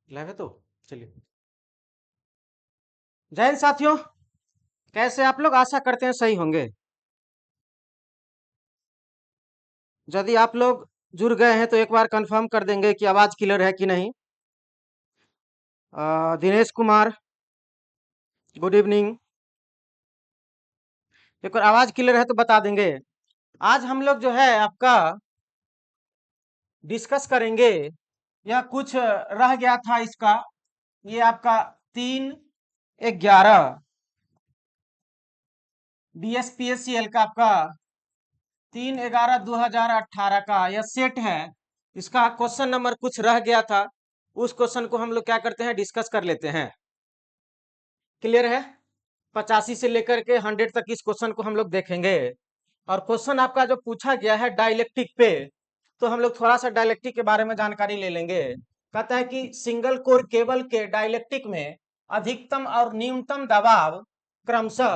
Live है तो चलिए। जय हिंद साथियों, कैसे आप लोग? आशा करते हैं सही होंगे। यदि आप लोग जुड़ गए हैं तो एक बार कंफर्म कर देंगे कि आवाज क्लियर है कि नहीं। Dinesh Kumar, good evening. एक बार आवाज क्लियर है तो बता देंगे। आज हम लोग जो है आपका डिस्कस करेंगे, यह कुछ रह गया था इसका। ये आपका 3/11 BSPSCL का आपका 3/11/2018 का यह सेट है। इसका क्वेश्चन नंबर कुछ रह गया था, उस क्वेश्चन को हम लोग क्या करते हैं, डिस्कस कर लेते हैं। क्लियर है? 85 से लेकर के 100 तक इस क्वेश्चन को हम लोग देखेंगे। और क्वेश्चन आपका जो पूछा गया है डाइलेक्ट्रिक पे, तो हम लोग थोड़ा सा डाइलेक्ट्रिक के बारे में जानकारी ले लेंगे। कहता है कि सिंगल कोर केबल के डाइलेक्ट्रिक में अधिकतम और न्यूनतम दबाव क्रमशः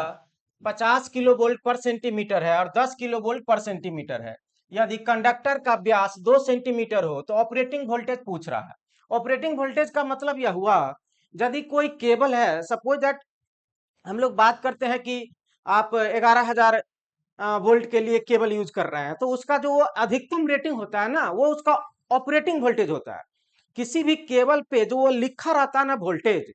50 किलो वोल्ट पर सेंटीमीटर है और 10 किलो वोल्ट पर सेंटीमीटर है। यदि कंडक्टर का व्यास 2 सेंटीमीटर हो तो ऑपरेटिंग वोल्टेज पूछ रहा है। ऑपरेटिंग वोल्टेज का मतलब यह हुआ, यदि कोई केबल है, सपोज दैट हम लोग बात करते हैं कि आप 11,000 वोल्ट के लिए केबल यूज कर रहे हैं, तो उसका जो अधिकतम रेटिंग होता है ना, वो उसका ऑपरेटिंग वोल्टेज होता है। किसी भी केबल पे जो वो लिखा रहता है ना वोल्टेज,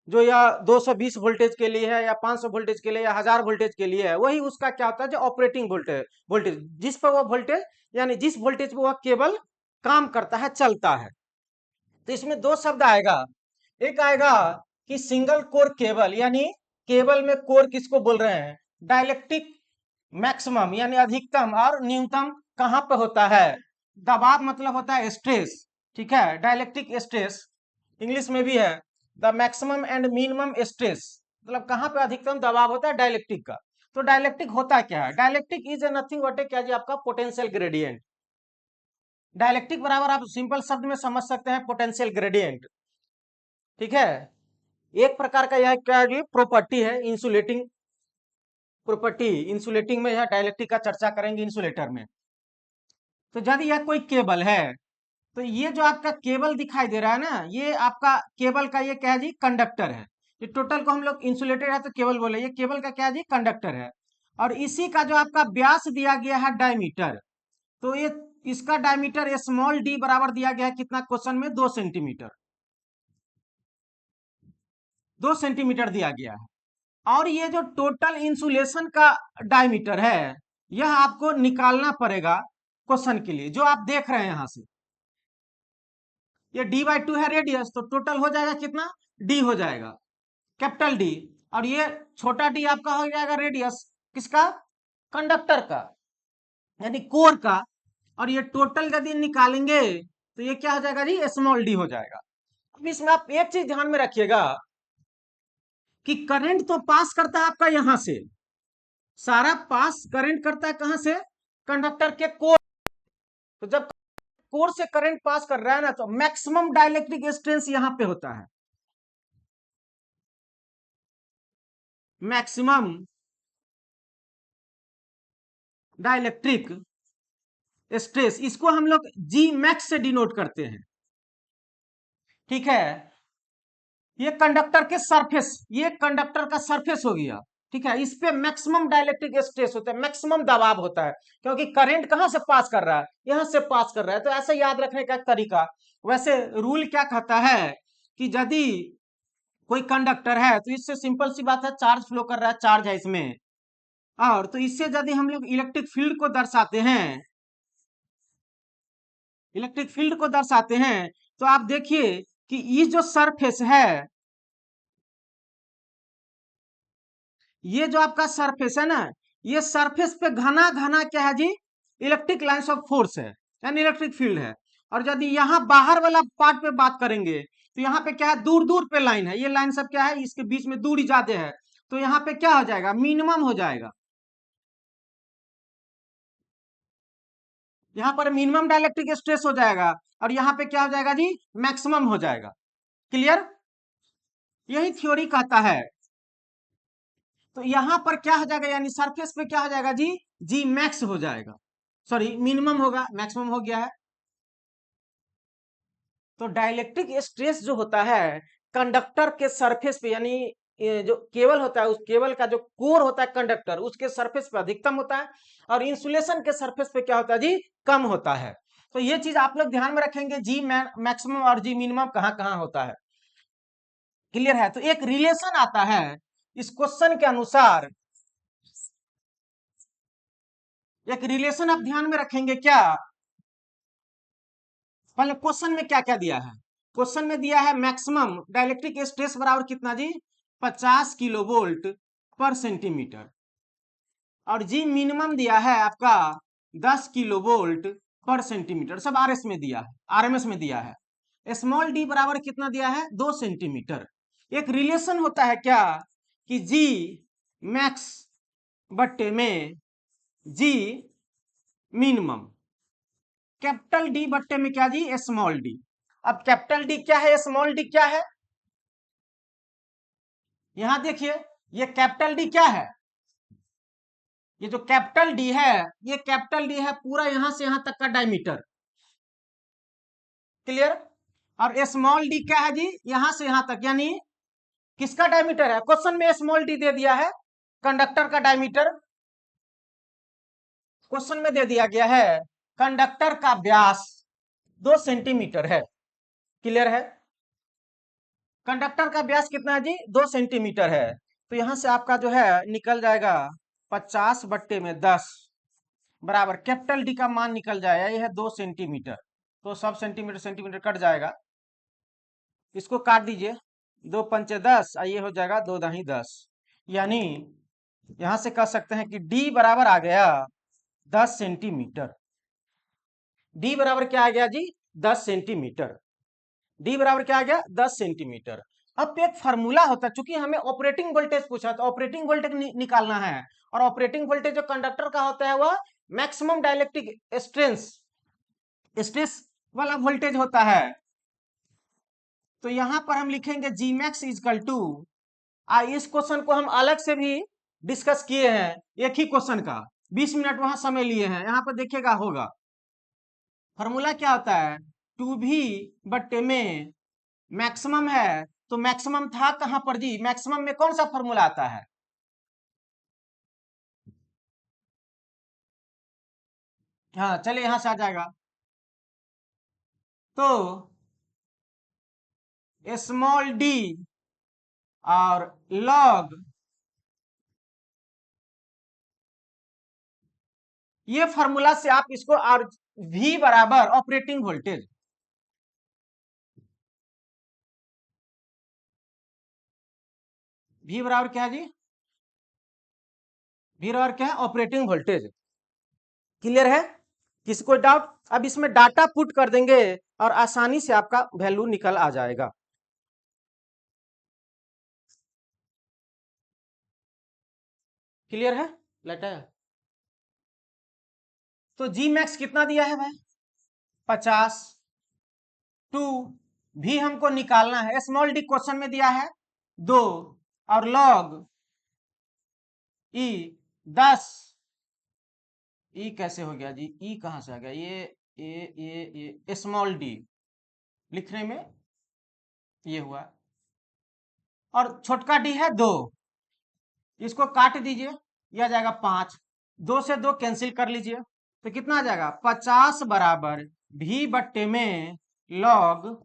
जो या 220 वोल्टेज के लिए है या 500 वोल्टेज के लिए या 1000 वोल्टेज के लिए है, वही उसका क्या होता है, जो ऑपरेटिंग वोल्टेज वोल्टेज जिस पर वो वोल्टेज यानी जिस वोल्टेज पे वह केबल काम करता है, चलता है। तो इसमें दो शब्द आएगा। एक आएगा कि सिंगल कोर केबल, यानी केबल में कोर किसको बोल रहे हैं, डाइलेक्ट्रिक मैक्सिमम यानी अधिकतम और न्यूनतम कहां पे होता है, दबाव मतलब होता है स्ट्रेस। ठीक है, डाइलेक्ट्रिक स्ट्रेस इंग्लिश में भी है, the maximum and minimum stress, मतलब कहां पे अधिकतम दबाव होता है डाइलेक्ट्रिक का। तो डाइलेक्ट्रिक होता क्या है? डाइलेक्ट्रिक इज नथिंग बट क्या जी, आपका पोटेंशियल ग्रेडियंट। डाइलेक्ट्रिक बराबर आप सिंपल शब्द में समझ सकते हैं पोटेंशियल ग्रेडियंट। ठीक है, एक प्रकार का यह क्या है, प्रॉपर्टी है, इंसुलेटिंग प्रॉपर्टी। इंसुलेटिंग में यह डाइलेक्ट्रिक का चर्चा करेंगे इंसुलेटर में। तो यदि यह कोई केबल है, तो ये जो आपका केबल दिखाई दे रहा है ना, ये आपका केबल का ये क्या है जी, कंडक्टर है। ये टोटल को हम लोग इंसुलेटेड है तो केबल बोले, ये केबल का क्या है जी, कंडक्टर है। और इसी का जो आपका व्यास दिया गया है डायमीटर, तो ये इसका डायमीटर स्मॉल डी बराबर दिया गया है कितना, क्वेश्चन में 2 सेंटीमीटर। 2 सेंटीमीटर दिया गया है। और ये जो टोटल इंसुलेशन का डायमीटर है, यह आपको निकालना पड़ेगा क्वेश्चन के लिए, जो आप देख रहे हैं यहां से। ये d/2 है रेडियस, तो टोटल हो जाएगा कितना, d हो जाएगा, कैपिटल डी। और ये छोटा डी आपका हो जाएगा रेडियस किसका, कंडक्टर का, यानी कोर का। और ये टोटल यदि निकालेंगे तो ये क्या हो जाएगा जी, स्मॉल डी हो जाएगा। अब इसमें आप एक चीज ध्यान में रखिएगा कि करंट तो पास करता है आपका यहां से, सारा पास करंट करता है कहां से, कंडक्टर के कोर। तो जब कोर से करंट पास कर रहा है ना, तो मैक्सिमम डाइलेक्ट्रिक स्ट्रेंथ यहां पे होता है। मैक्सिमम डाइलेक्ट्रिक स्ट्रेस, इसको हम लोग जी मैक्स से डिनोट करते हैं। ठीक है, ये कंडक्टर के सरफेस, ये कंडक्टर का सरफेस हो गया। ठीक है, इस पे मैक्सिमम डाइलेक्ट्रिक स्ट्रेस होता है, मैक्सिमम दबाव होता है, क्योंकि करंट कहां से पास कर रहा है, यहां से पास कर रहा है। तो ऐसे याद रखने का तरीका, वैसे रूल क्या कहता है कि यदि कोई कंडक्टर है, तो इससे सिंपल सी बात है, चार्ज फ्लो कर रहा है, चार्ज है इसमें। और तो इससे यदि हम लोग इलेक्ट्रिक फील्ड को दर्शाते हैं, इलेक्ट्रिक फील्ड को दर्शाते हैं, तो आप देखिए कि ये जो सरफेस है, ये जो आपका सरफेस है ना, ये सरफेस पे घना घना क्या है जी, इलेक्ट्रिक लाइंस ऑफ फोर्स है, यानी इलेक्ट्रिक फील्ड है। और यदि यहाँ बाहर वाला पार्ट पे बात करेंगे, तो यहाँ पे क्या है, दूर दूर पे लाइन है, ये लाइन सब क्या है, इसके बीच में दूरी ज्यादा है, तो यहाँ पे क्या हो जाएगा, मिनिमम हो जाएगा। यहाँ पर मिनिमम डाइलेक्ट्रिक स्ट्रेस हो जाएगा, और यहाँ पे क्या हो जाएगा जी, मैक्सिमम हो जाएगा। क्लियर? यही थ्योरी कहता है। तो यहाँ पर क्या हो जाएगा, यानी सरफेस पे क्या हो जाएगा जी, जी मैक्स हो जाएगा, सॉरी मिनिमम होगा, मैक्सिमम हो गया है। तो डाइलेक्ट्रिक स्ट्रेस जो होता है कंडक्टर के सरफेस पे, यानी ये जो केबल होता है उस केबल का जो कोर होता है कंडक्टर उसके सरफेस पे अधिकतम होता है, और इंसुलेशन के सरफेस पे क्या होता है जी, कम होता है। तो ये चीज आप लोग ध्यान में रखेंगे, जी मैक्सिमम और जी मिनिमम कहाँ कहाँ होता है। क्लियर है? तो एक रिलेशन आता है इस क्वेश्चन के अनुसार, एक रिलेशन आप ध्यान में रखेंगे क्या। पहले क्वेश्चन में क्या क्या दिया है, क्वेश्चन में दिया है मैक्सिमम डाइलेक्ट्रिक स्ट्रेस बराबर कितना जी, 50 किलो वोल्ट पर सेंटीमीटर, और जी मिनिमम दिया है आपका 10 किलो वोल्ट पर सेंटीमीटर, सब आरएस में दिया है, आरएमएस में दिया है। स्मॉल डी बराबर कितना दिया है, 2 सेंटीमीटर। एक रिलेशन होता है क्या कि जी मैक्स बट्टे में जी मिनिमम, कैपिटल डी बट्टे में क्या जी, स्मॉल डी। अब कैपिटल डी क्या है, स्मॉल डी क्या है, यहां देखिए, ये कैपिटल डी क्या है, ये जो कैपिटल डी है, ये कैपिटल डी है पूरा यहां से यहां तक का डायमीटर। क्लियर? और स्मॉल डी क्या है जी, यहां से यहां तक, यानी किसका डायमीटर है, क्वेश्चन में स्मॉल डी दे दिया है, कंडक्टर का डायमीटर क्वेश्चन में दे दिया गया है, कंडक्टर का व्यास 2 सेंटीमीटर है। क्लियर है? कंडक्टर का व्यास कितना है जी, 2 सेंटीमीटर है। तो यहां से आपका जो है निकल जाएगा 50 बट्टे में 10 बराबर कैपिटल डी का मान निकल जाएगा, ये है 2 सेंटीमीटर। तो सब सेंटीमीटर सेंटीमीटर कट जाएगा, इसको काट दीजिए, 2 पंचे 10, ये हो जाएगा 2 दाही 10, यानी यहां से कह सकते हैं कि डी बराबर आ गया 10 सेंटीमीटर। डी बराबर क्या आ गया जी, 10 सेंटीमीटर। डी बराबर क्या आ गया, 10 सेंटीमीटर। अब एक फार्मूला होता है, चूंकि हमें ऑपरेटिंग वोल्टेज पूछा तो ऑपरेटिंग वोल्टेज निकालना है, और ऑपरेटिंग वोल्टेज जो कंडक्टर का होता है वह मैक्सिमम डाइलेक्ट्रिक स्ट्रेस स्ट्रेस वाला वोल्टेज होता है। तो यहां पर हम लिखेंगे जी मैक्स इजकल टू, इस क्वेश्चन को हम अलग से भी डिस्कस किए हैं, एक ही क्वेश्चन का 20 मिनट वहां समय लिए हैं, यहां पर देखिएगा होगा। फॉर्मूला क्या होता है, 2v बट्टे में मैक्सिमम है, तो मैक्सिमम था कहां पर जी, मैक्सिमम में कौन सा फॉर्मूला आता है, हाँ चलिए यहां से आ जाएगा। तो स्मॉल डी और लॉग, ये फॉर्मूला से आप इसको, और v बराबर ऑपरेटिंग वोल्टेज, v बराबर क्या है जी, v बराबर क्या है, ऑपरेटिंग वोल्टेज। क्लियर है? किसी को डाउट? अब इसमें डाटा पुट कर देंगे और आसानी से आपका वैल्यू निकल आ जाएगा। क्लियर है? लेटर, तो जी मैक्स कितना दिया है भाई, 50, टू भी हमको निकालना है, स्मॉल डी क्वेश्चन में दिया है 2, और लॉग ई 10, ई कैसे हो गया जी, ई कहां से आ गया, ये स्मॉल डी लिखने में ये हुआ, और छोटका डी है 2, इसको काट दीजिए, यह आ जाएगा 5, 2 से 2 कैंसिल कर लीजिए, तो कितना आ जाएगा, 50 बराबर भी बट्टे में लॉग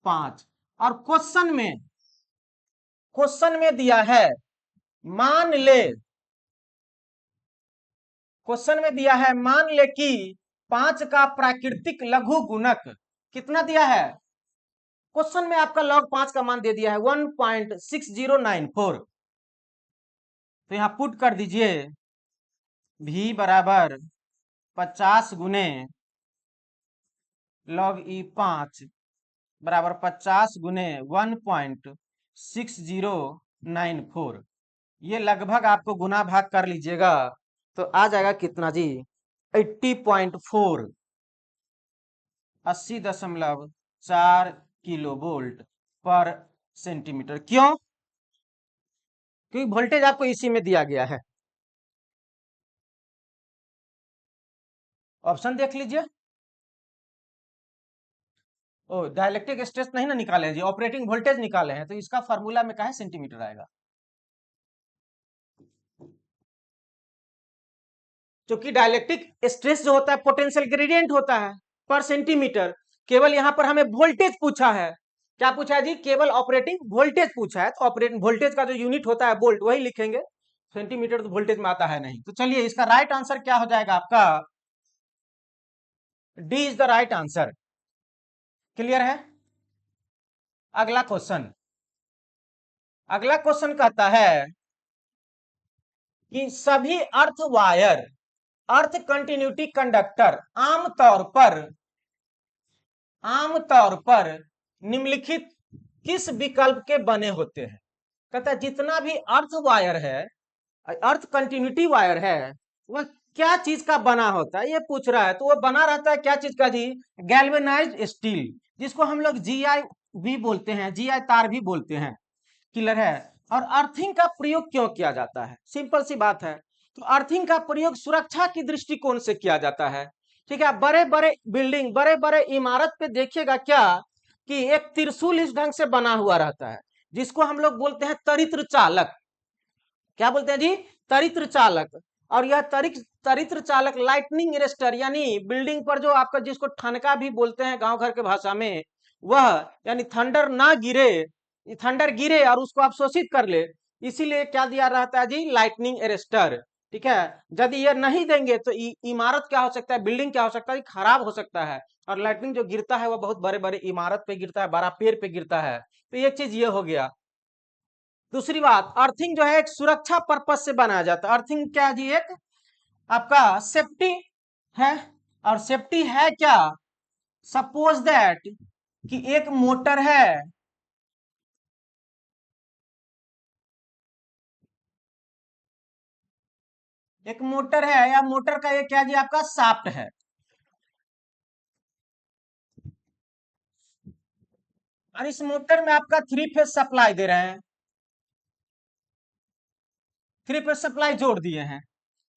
5। और क्वेश्चन में दिया है, मान ले, क्वेश्चन में दिया है मान ले कि 5 का प्राकृतिक लघु गुणक कितना दिया है, क्वेश्चन में आपका लॉग 5 का मान दे दिया है 1.6094। तो यहां पुट कर दीजिए, v बराबर 50 गुने लॉग ई 5 बराबर 50 गुने 1.6094, ये लगभग आपको गुना भाग कर लीजिएगा तो आ जाएगा कितना जी, 80.4, 80.4 किलो वोल्ट पर सेंटीमीटर। क्यों? क्योंकि वोल्टेज आपको इसी में दिया गया है। ऑप्शन देख लीजिए, ओ डाइलेक्ट्रिक स्ट्रेस नहीं ना निकाले हैं जी, ऑपरेटिंग वोल्टेज निकाले हैं, तो इसका फॉर्मूला में क्या है, सेंटीमीटर आएगा। क्योंकि डाइलेक्ट्रिक स्ट्रेस जो होता है पोटेंशियल ग्रेडियंट होता है पर सेंटीमीटर। केवल यहां पर हमें वोल्टेज पूछा है, क्या पूछा है जी, केवल ऑपरेटिंग वोल्टेज पूछा है, तो ऑपरेटिंग वोल्टेज का जो यूनिट होता है वोल्ट, वही लिखेंगे, सेंटीमीटर तो वोल्टेज में आता है नहीं। तो चलिए इसका राइट आंसर क्या हो जाएगा आपका, D is the right answer. Clear है। अगला क्वेश्चन, अगला क्वेश्चन कहता है कि सभी अर्थ वायर, अर्थ कंटिन्यूटी कंडक्टर आमतौर पर निम्नलिखित किस विकल्प के बने होते हैं। कहता है जितना भी अर्थ वायर है, अर्थ कंटिन्यूटी वायर है, वह क्या चीज का बना होता है, ये पूछ रहा है। तो वो बना रहता है क्या चीज का जी, गैल्वेनाइज्ड स्टील, जिसको हम लोग जीआई भी बोलते हैं, जीआई तार भी बोलते हैं। क्लियर है। और अर्थिंग का प्रयोग क्यों किया जाता है, सिंपल सी बात है। तो अर्थिंग का प्रयोग सुरक्षा की दृष्टिकोण से किया जाता है। ठीक है, बड़े बड़े बिल्डिंग, बड़े बड़े इमारत पे देखिएगा क्या कि एक त्रिशूल इस ढंग से बना हुआ रहता है, जिसको हम लोग बोलते हैं तरित्र चालक। क्या बोलते हैं जी, तरित्र चालक। और यह तरित्र चालक लाइटनिंग अरेस्टर, यानी बिल्डिंग पर जो आपका, जिसको ठनका भी बोलते हैं गांव घर के भाषा में, वह यानी थंडर ना गिरे, थंडर गिरे और उसको आप शोषित कर ले, इसीलिए क्या दिया रहता है जी, लाइटनिंग अरेस्टर। ठीक है, यदि ये नहीं देंगे तो इमारत क्या हो सकता है, बिल्डिंग क्या हो सकता है, खराब हो सकता है। और लाइटनिंग जो गिरता है वह बहुत बड़े बड़े इमारत पे गिरता है, बड़ा पेड़ पे गिरता है। तो ये चीज ये हो गया। दूसरी बात, अर्थिंग जो है एक सुरक्षा पर्पज से बनाया जाता है। अर्थिंग क्या है जी, एक आपका सेफ्टी है। और सेफ्टी है क्या, सपोज दैट कि एक मोटर है, एक मोटर है, या मोटर का ये क्या जी आपका शाफ्ट है, और इस मोटर में आपका 3 फेज सप्लाई दे रहे हैं, 3 फेज सप्लाई जोड़ दिए हैं।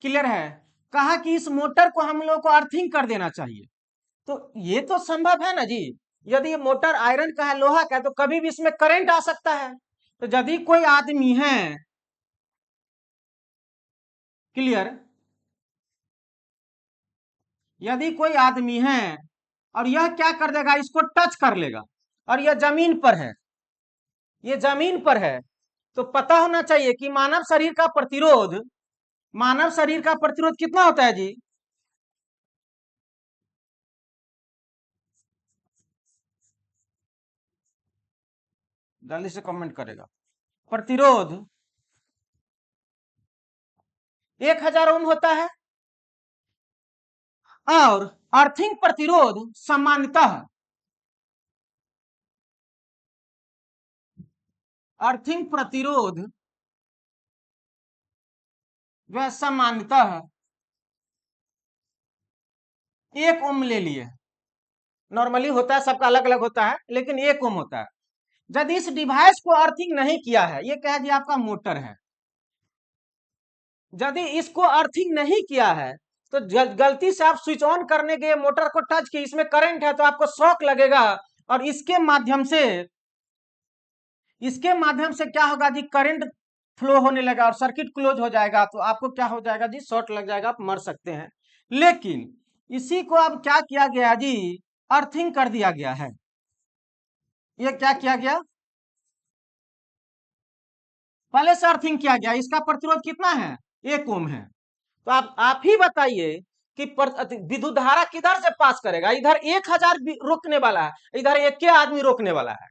क्लियर है। कहा कि इस मोटर को हम लोग को अर्थिंग कर देना चाहिए। तो ये तो संभव है ना जी, यदि ये मोटर आयरन का है, लोहा का है, तो कभी भी इसमें करंट आ सकता है। तो यदि कोई आदमी है, क्लियर, यदि कोई आदमी है और यह क्या कर देगा, इसको टच कर लेगा, और यह जमीन पर है, ये जमीन पर है, तो पता होना चाहिए कि मानव शरीर का प्रतिरोध कितना होता है जी, जल्दी से कमेंट करेगा। प्रतिरोध 1000 ओम होता है। और अर्थिंग प्रतिरोध सामान्यतः, अर्थिंग प्रतिरोध वह सामान्यतः 1 ओम ले लिए, नॉर्मली होता है, सबका अलग अलग होता है, लेकिन 1 ओम होता है। यदि इस डिवाइस को अर्थिंग नहीं किया है, ये कह दिया आपका मोटर है, यदि इसको अर्थिंग नहीं किया है, तो गलती से आप स्विच ऑन करने गए, मोटर को टच किए, इसमें करंट है, तो आपको शॉक लगेगा, और इसके माध्यम से क्या होगा जी, करंट फ्लो होने लगा और सर्किट क्लोज हो जाएगा, तो आपको क्या हो जाएगा जी, शॉर्ट लग जाएगा, आप मर सकते हैं। लेकिन इसी को अब क्या किया गया जी, अर्थिंग कर दिया गया है। ये क्या किया गया, पहले से अर्थिंग किया गया, इसका प्रतिरोध कितना है, 1 ओम है। तो आप ही बताइए कि विद्युत धारा किधर से पास करेगा, इधर 1000 रोकने वाला है, इधर एक के आदमी रोकने वाला है।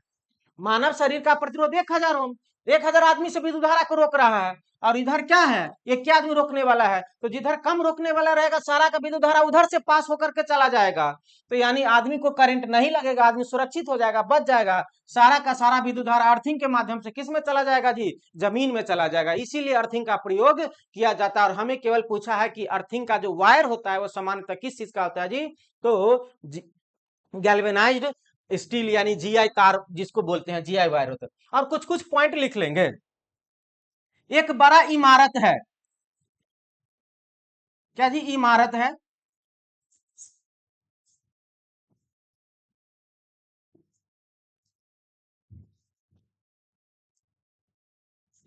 मानव शरीर का प्रतिरोध 1000 ओम, 1000 आदमी से विद्युत धारा को रोक रहा है, और इधर क्या है, एक आदमी रोकने वाला है, तो जिधर कम रोकने वाला रहेगा, सारा का विद्युत धारा उधर से पास होकर के चला जाएगा। तो यानी आदमी को करंट नहीं लगेगा, आदमी सुरक्षित हो जाएगा, बच जाएगा। सारा का सारा विद्युत धारा अर्थिंग के माध्यम से किस में चला जाएगा जी, जमीन में चला जाएगा। इसीलिए अर्थिंग का प्रयोग किया जाता है। और हमें केवल पूछा है कि अर्थिंग का जो वायर होता है वो सामान्यतः किस चीज का होता है जी, तो गैल्वेनाइज्ड स्टील यानी जीआई तार जिसको बोलते हैं, जीआई वायर होता है। और कुछ कुछ पॉइंट लिख लेंगे। एक बड़ा इमारत है, क्या जी, इमारत है,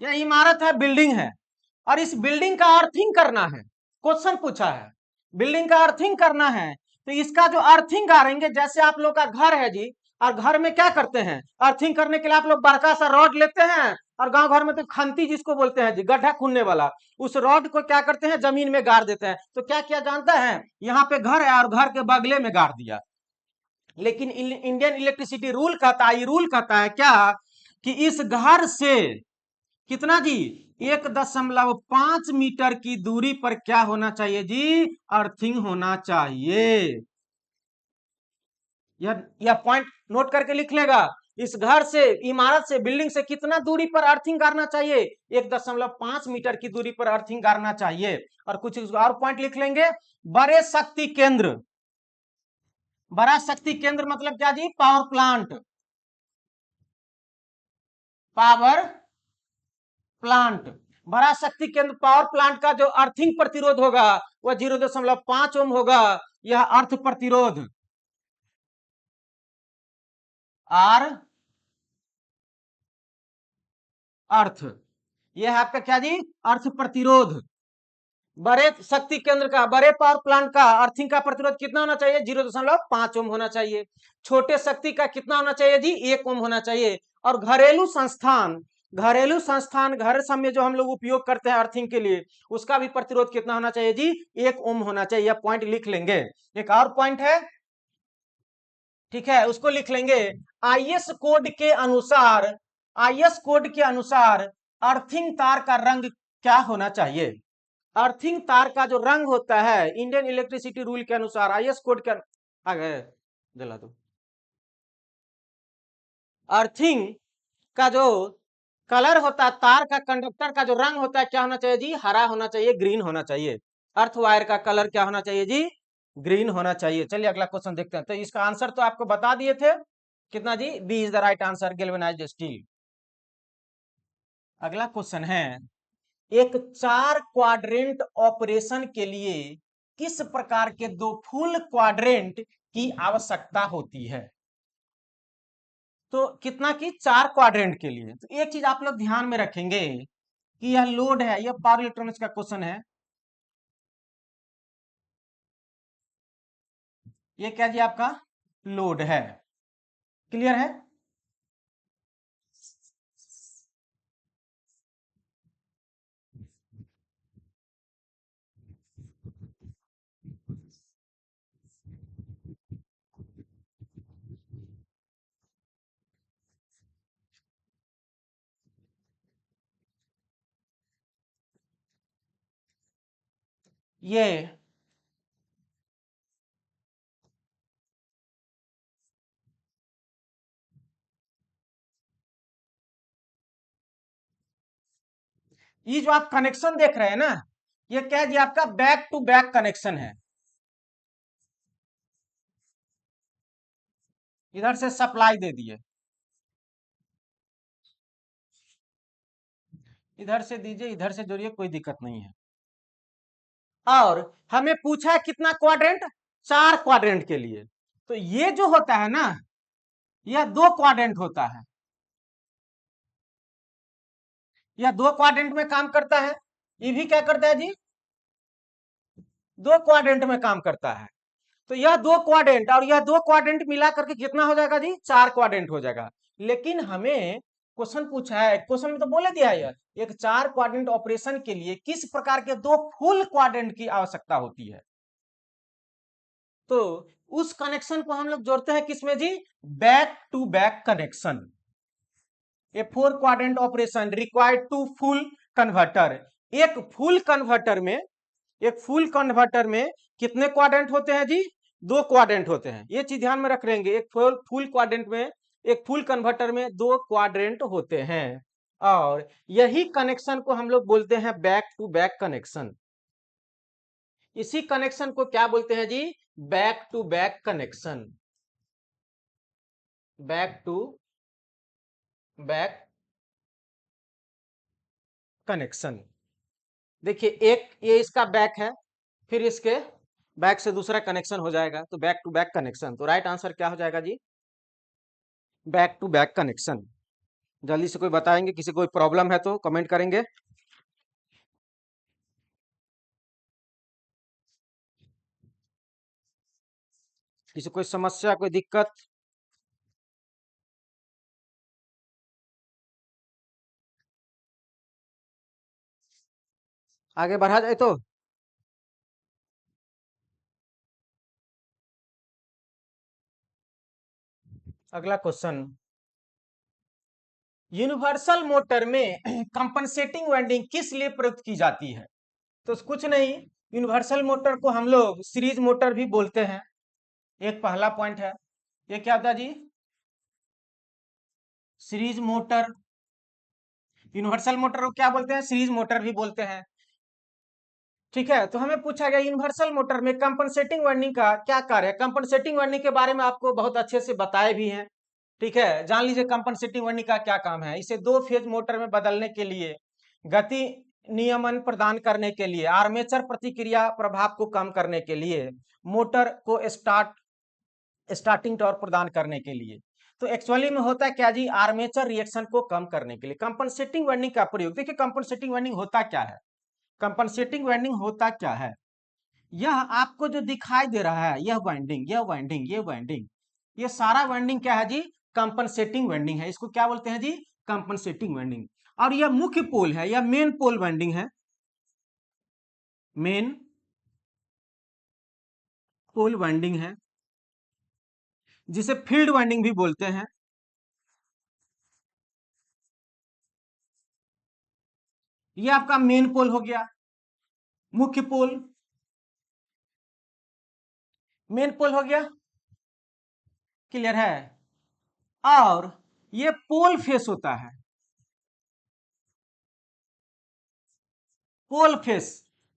यह इमारत है, बिल्डिंग है, और इस बिल्डिंग का अर्थिंग करना है। क्वेश्चन पूछा है, बिल्डिंग का अर्थिंग करना है, तो इसका जो अर्थिंग करेंगे, जैसे आप लोग का घर है जी, और घर में क्या करते हैं, अर्थिंग करने के लिए आप लोग बड़का सा रॉड लेते हैं, और गांव घर में तो खंती जिसको बोलते हैं जी, गड्ढा खूनने वाला, उस रॉड को क्या करते हैं, जमीन में गाड़ देते हैं। तो क्या किया जानता है, यहाँ पे घर है और घर के बगले में गाड़ दिया। लेकिन इंडियन इलेक्ट्रिसिटी रूल कहता है, ये रूल कहता है क्या, कि इस घर से कितना जी, 1.5 मीटर की दूरी पर क्या होना चाहिए जी, अर्थिंग होना चाहिए। यह पॉइंट नोट करके लिख लेगा। इस घर से, इमारत से, बिल्डिंग से कितना दूरी पर अर्थिंग करना चाहिए, 1.5 मीटर की दूरी पर अर्थिंग करना चाहिए। और कुछ और पॉइंट लिख लेंगे। बड़े शक्ति केंद्र, बड़ा शक्ति केंद्र मतलब क्या जी, पावर प्लांट, पावर प्लांट, बड़ा शक्ति केंद्र पावर प्लांट का जो अर्थिंग प्रतिरोध होगा वह 0.5 ओम होगा। यह अर्थ प्रतिरोध, आर अर्थ, यह है आपका क्या जी, अर्थ प्रतिरोध। बड़े शक्ति केंद्र का, बड़े पावर प्लांट का अर्थिंग का प्रतिरोध कितना होना चाहिए, 0.5 ओम होना चाहिए। छोटे शक्ति का कितना होना चाहिए जी, 1 ओम होना चाहिए। और घरेलू संस्थान, घरेलू संस्थान, घर सब में जो हम लोग उपयोग करते हैं अर्थिंग के लिए, उसका भी प्रतिरोध कितना होना चाहिए जी, 1 ओम होना चाहिए। यह पॉइंट लिख लेंगे। एक और पॉइंट है, ठीक है, उसको लिख लेंगे। आईएस कोड के अनुसार, आईएस कोड के अनुसार अर्थिंग तार का रंग क्या होना चाहिए। अर्थिंग तार का जो रंग होता है इंडियन इलेक्ट्रिसिटी रूल के अनुसार, आईएस कोड के, आगे दिला दो, अर्थिंग का जो कलर होता है, तार का, कंडक्टर का जो रंग होता है, क्या होना चाहिए जी, हरा होना चाहिए, ग्रीन होना चाहिए। अर्थ वायर का कलर क्या होना चाहिए जी, ग्रीन होना चाहिए। चलिए अगला क्वेश्चन देखते हैं। तो इसका आंसर तो आपको बता दिए थे, कितना जी, B is the right answer, galvanised steel. अगला क्वेश्चन है, एक 4 क्वाड्रेंट ऑपरेशन के लिए किस प्रकार के 2 फुल क्वाड्रेंट की आवश्यकता होती है। तो कितना की, 4 क्वाड्रेंट के लिए। तो एक चीज आप लोग ध्यान में रखेंगे कि यह लोड है, यह पावर इलेक्ट्रॉनिक्स का क्वेश्चन है। ये क्या जी, आपका लोड है। क्लियर है। ये ये जो आप कनेक्शन देख रहे हैं ना, ये क्या है जी, आपका बैक टू बैक कनेक्शन है। इधर से सप्लाई दे दिए, इधर से दीजिए, इधर से जोड़िए, कोई दिक्कत नहीं है। और हमें पूछा है कितना क्वाड्रेंट, 4 क्वाड्रेंट के लिए। तो ये जो होता है ना, यह 2 क्वाड्रेंट होता है, यह 2 क्वाड्रेंट में काम करता है। ये भी क्या करता है जी, 2 क्वाड्रेंट में काम करता है। तो यह 2 क्वाड्रेंट और यह 2 क्वाड्रेंट मिला करके कितना हो जाएगा जी, 4 क्वाड्रेंट हो जाएगा। लेकिन हमें क्वेश्चन पूछा है, क्वेश्चन में तो बोले दिया है, एक 4 क्वाड्रेंट ऑपरेशन के लिए किस प्रकार के 2 फुल क्वाड्रेंट की आवश्यकता होती है। तो उस कनेक्शन को हम लोग जोड़ते हैं किसमें जी, back to back connection. A 4 quadrant operation required 2 full converter. एक फुल कन्वर्टर में, एक फुल कन्वर्टर में कितने क्वाड्रेंट होते हैं जी, 2 क्वाड्रेंट होते हैं। ये चीज ध्यान में रख लेंगे, एक फुल क्वाड्रेंट में, एक फुल कन्वर्टर में 2 क्वाड्रेंट होते हैं। और यही कनेक्शन को हम लोग बोलते हैं बैक टू बैक कनेक्शन। इसी कनेक्शन को क्या बोलते हैं जी, back to back connection, back to back connection. देखिए एक ये इसका बैक है, फिर इसके बैक से दूसरा कनेक्शन हो जाएगा, तो बैक टू बैक कनेक्शन। तो राइट आंसर क्या हो जाएगा जी, बैक टू बैक कनेक्शन। जल्दी से कोई बताएंगे, किसी कोई प्रॉब्लम है तो कमेंट करेंगे। किसी कोई समस्या, कोई दिक्कत? आगे बढ़ा जाए तो अगला क्वेश्चन, यूनिवर्सल मोटर में कंपनसेटिंग वाइंडिंग किस लिए प्रयुक्त की जाती है? तो कुछ नहीं, यूनिवर्सल मोटर को हम लोग सीरीज मोटर भी बोलते हैं। एक पहला पॉइंट है, ये क्या था जी? Series motor. यूनिवर्सल मोटर को क्या बोलते हैं? सीरीज मोटर भी बोलते हैं। ठीक है, तो हमें पूछा गया यूनिवर्सल मोटर में कंपनसेटिंग वाइंडिंग का क्या कार्य है। कंपनसेटिंग वाइंडिंग के बारे में आपको बहुत अच्छे से बताए भी हैं। ठीक है, जान लीजिए कंपनसेटिंग वाइंडिंग का क्या काम है। इसे दो फेज मोटर में बदलने के लिए, गति नियमन प्रदान करने के लिए, आर्मेचर प्रतिक्रिया प्रभाव को कम करने के लिए, मोटर को स्टार्टिंग टॉर्क प्रदान करने के लिए। तो एक्चुअली में होता है क्या जी? आर्मेचर रिएक्शन को कम करने के लिए कंपनसेटिंग वाइंडिंग का प्रयोग। देखिए कंपनसेटिंग वाइंडिंग होता क्या है। कंपनसेटिंग वाइंडिंग होता क्या है? यह आपको जो दिखाई दे रहा है, यह वाइंडिंग, यह वाइंडिंग, ये वाइंडिंग, ये सारा वाइंडिंग क्या है जी? कंपनसेटिंग वाइंडिंग है। इसको क्या बोलते हैं जी? Compensating winding. और यह मुख्य पोल है, यह मेन पोल वाइंडिंग है, मेन पोल वाइंडिंग है, जिसे फील्ड वाइंडिंग भी बोलते हैं। यह आपका मेन पोल हो गया, मुख्य पोल, मेन पोल हो गया। क्लियर है? और ये पोल फेस होता है, पोल फेस,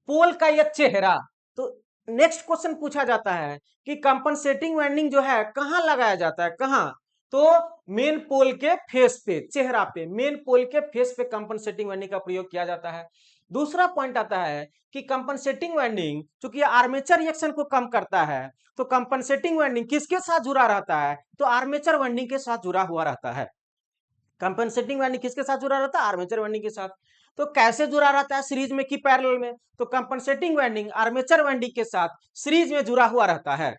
पोल का यह चेहरा। तो नेक्स्ट क्वेश्चन पूछा जाता है कि कंपनसेटिंग वाइंडिंग जो है कहां लगाया जाता है, कहां? तो मेन पोल के फेस पे, चेहरा पे, मेन पोल के फेस पे कंपनसेटिंग वाइंडिंग का प्रयोग किया जाता है। दूसरा पॉइंट आता है कि कंपनसेटिंग वाइंडिंग चूंकि आर्मेचर रिएक्शन को कम करता है, तो कंपनसेटिंग वाइंडिंग किसके साथ जुड़ा रहता है? तो आर्मेचर वाइंडिंग के साथ जुड़ा हुआ रहता है। कंपनसेटिंग वाइंडिंग किसके साथ जुड़ा रहता है? आर्मेचर वाइंडिंग के साथ। तो कैसे जुड़ा रहता है? सीरीज में कि पैरेलल में? तो कंपनसेटिंग वाइंडिंग आर्मेचर वाइंडिंग के साथ सीरीज में जुड़ा हुआ रहता है।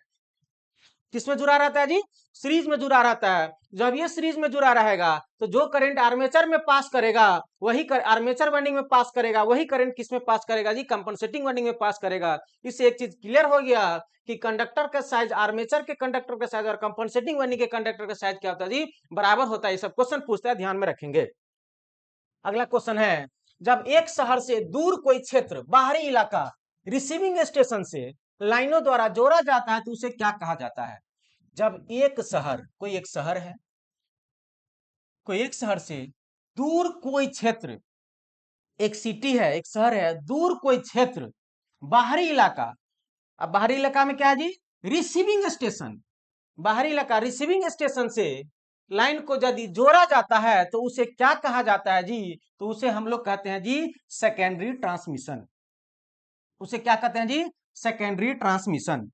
किसमें जुड़ा रहता है जी? सीरीज में जुड़ा रहता है। जब ये सीरीज में जुड़ा रहेगा तो जो करंट आर्मेचर में पास करेगा, वही आर्मेचर वाइंडिंग में पास करेगा, वही करंट किस में पास करेगा जी? कंपनसेटिंग वाइंडिंग में पास करेगा। इससे एक चीज क्लियर हो गया कि कंडक्टर का साइज, आर्मेचर के कंडक्टर का साइज और कंपनसेटिंग वाइंडिंग के कंडक्टर का साइज क्या होता है जी? बराबर होता है। ये सब क्वेश्चन पूछता है, ध्यान में रखेंगे। अगला क्वेश्चन है, जब एक शहर से दूर कोई क्षेत्र, बाहरी इलाका रिसीविंग स्टेशन से लाइनों द्वारा जोड़ा जाता है तो उसे क्या कहा जाता है? जब एक शहर, कोई एक शहर है, कोई एक शहर से दूर कोई क्षेत्र, एक सिटी है, एक शहर है, दूर कोई क्षेत्र, बाहरी इलाका। अब बाहरी इलाका में क्या है जी? Receiving station. बाहरी इलाका रिसीविंग स्टेशन से लाइन को यदि जोड़ा जाता है तो उसे क्या कहा जाता है जी? तो उसे हम लोग कहते हैं जी सेकेंडरी ट्रांसमिशन। उसे क्या कहते हैं जी? Secondary transmission.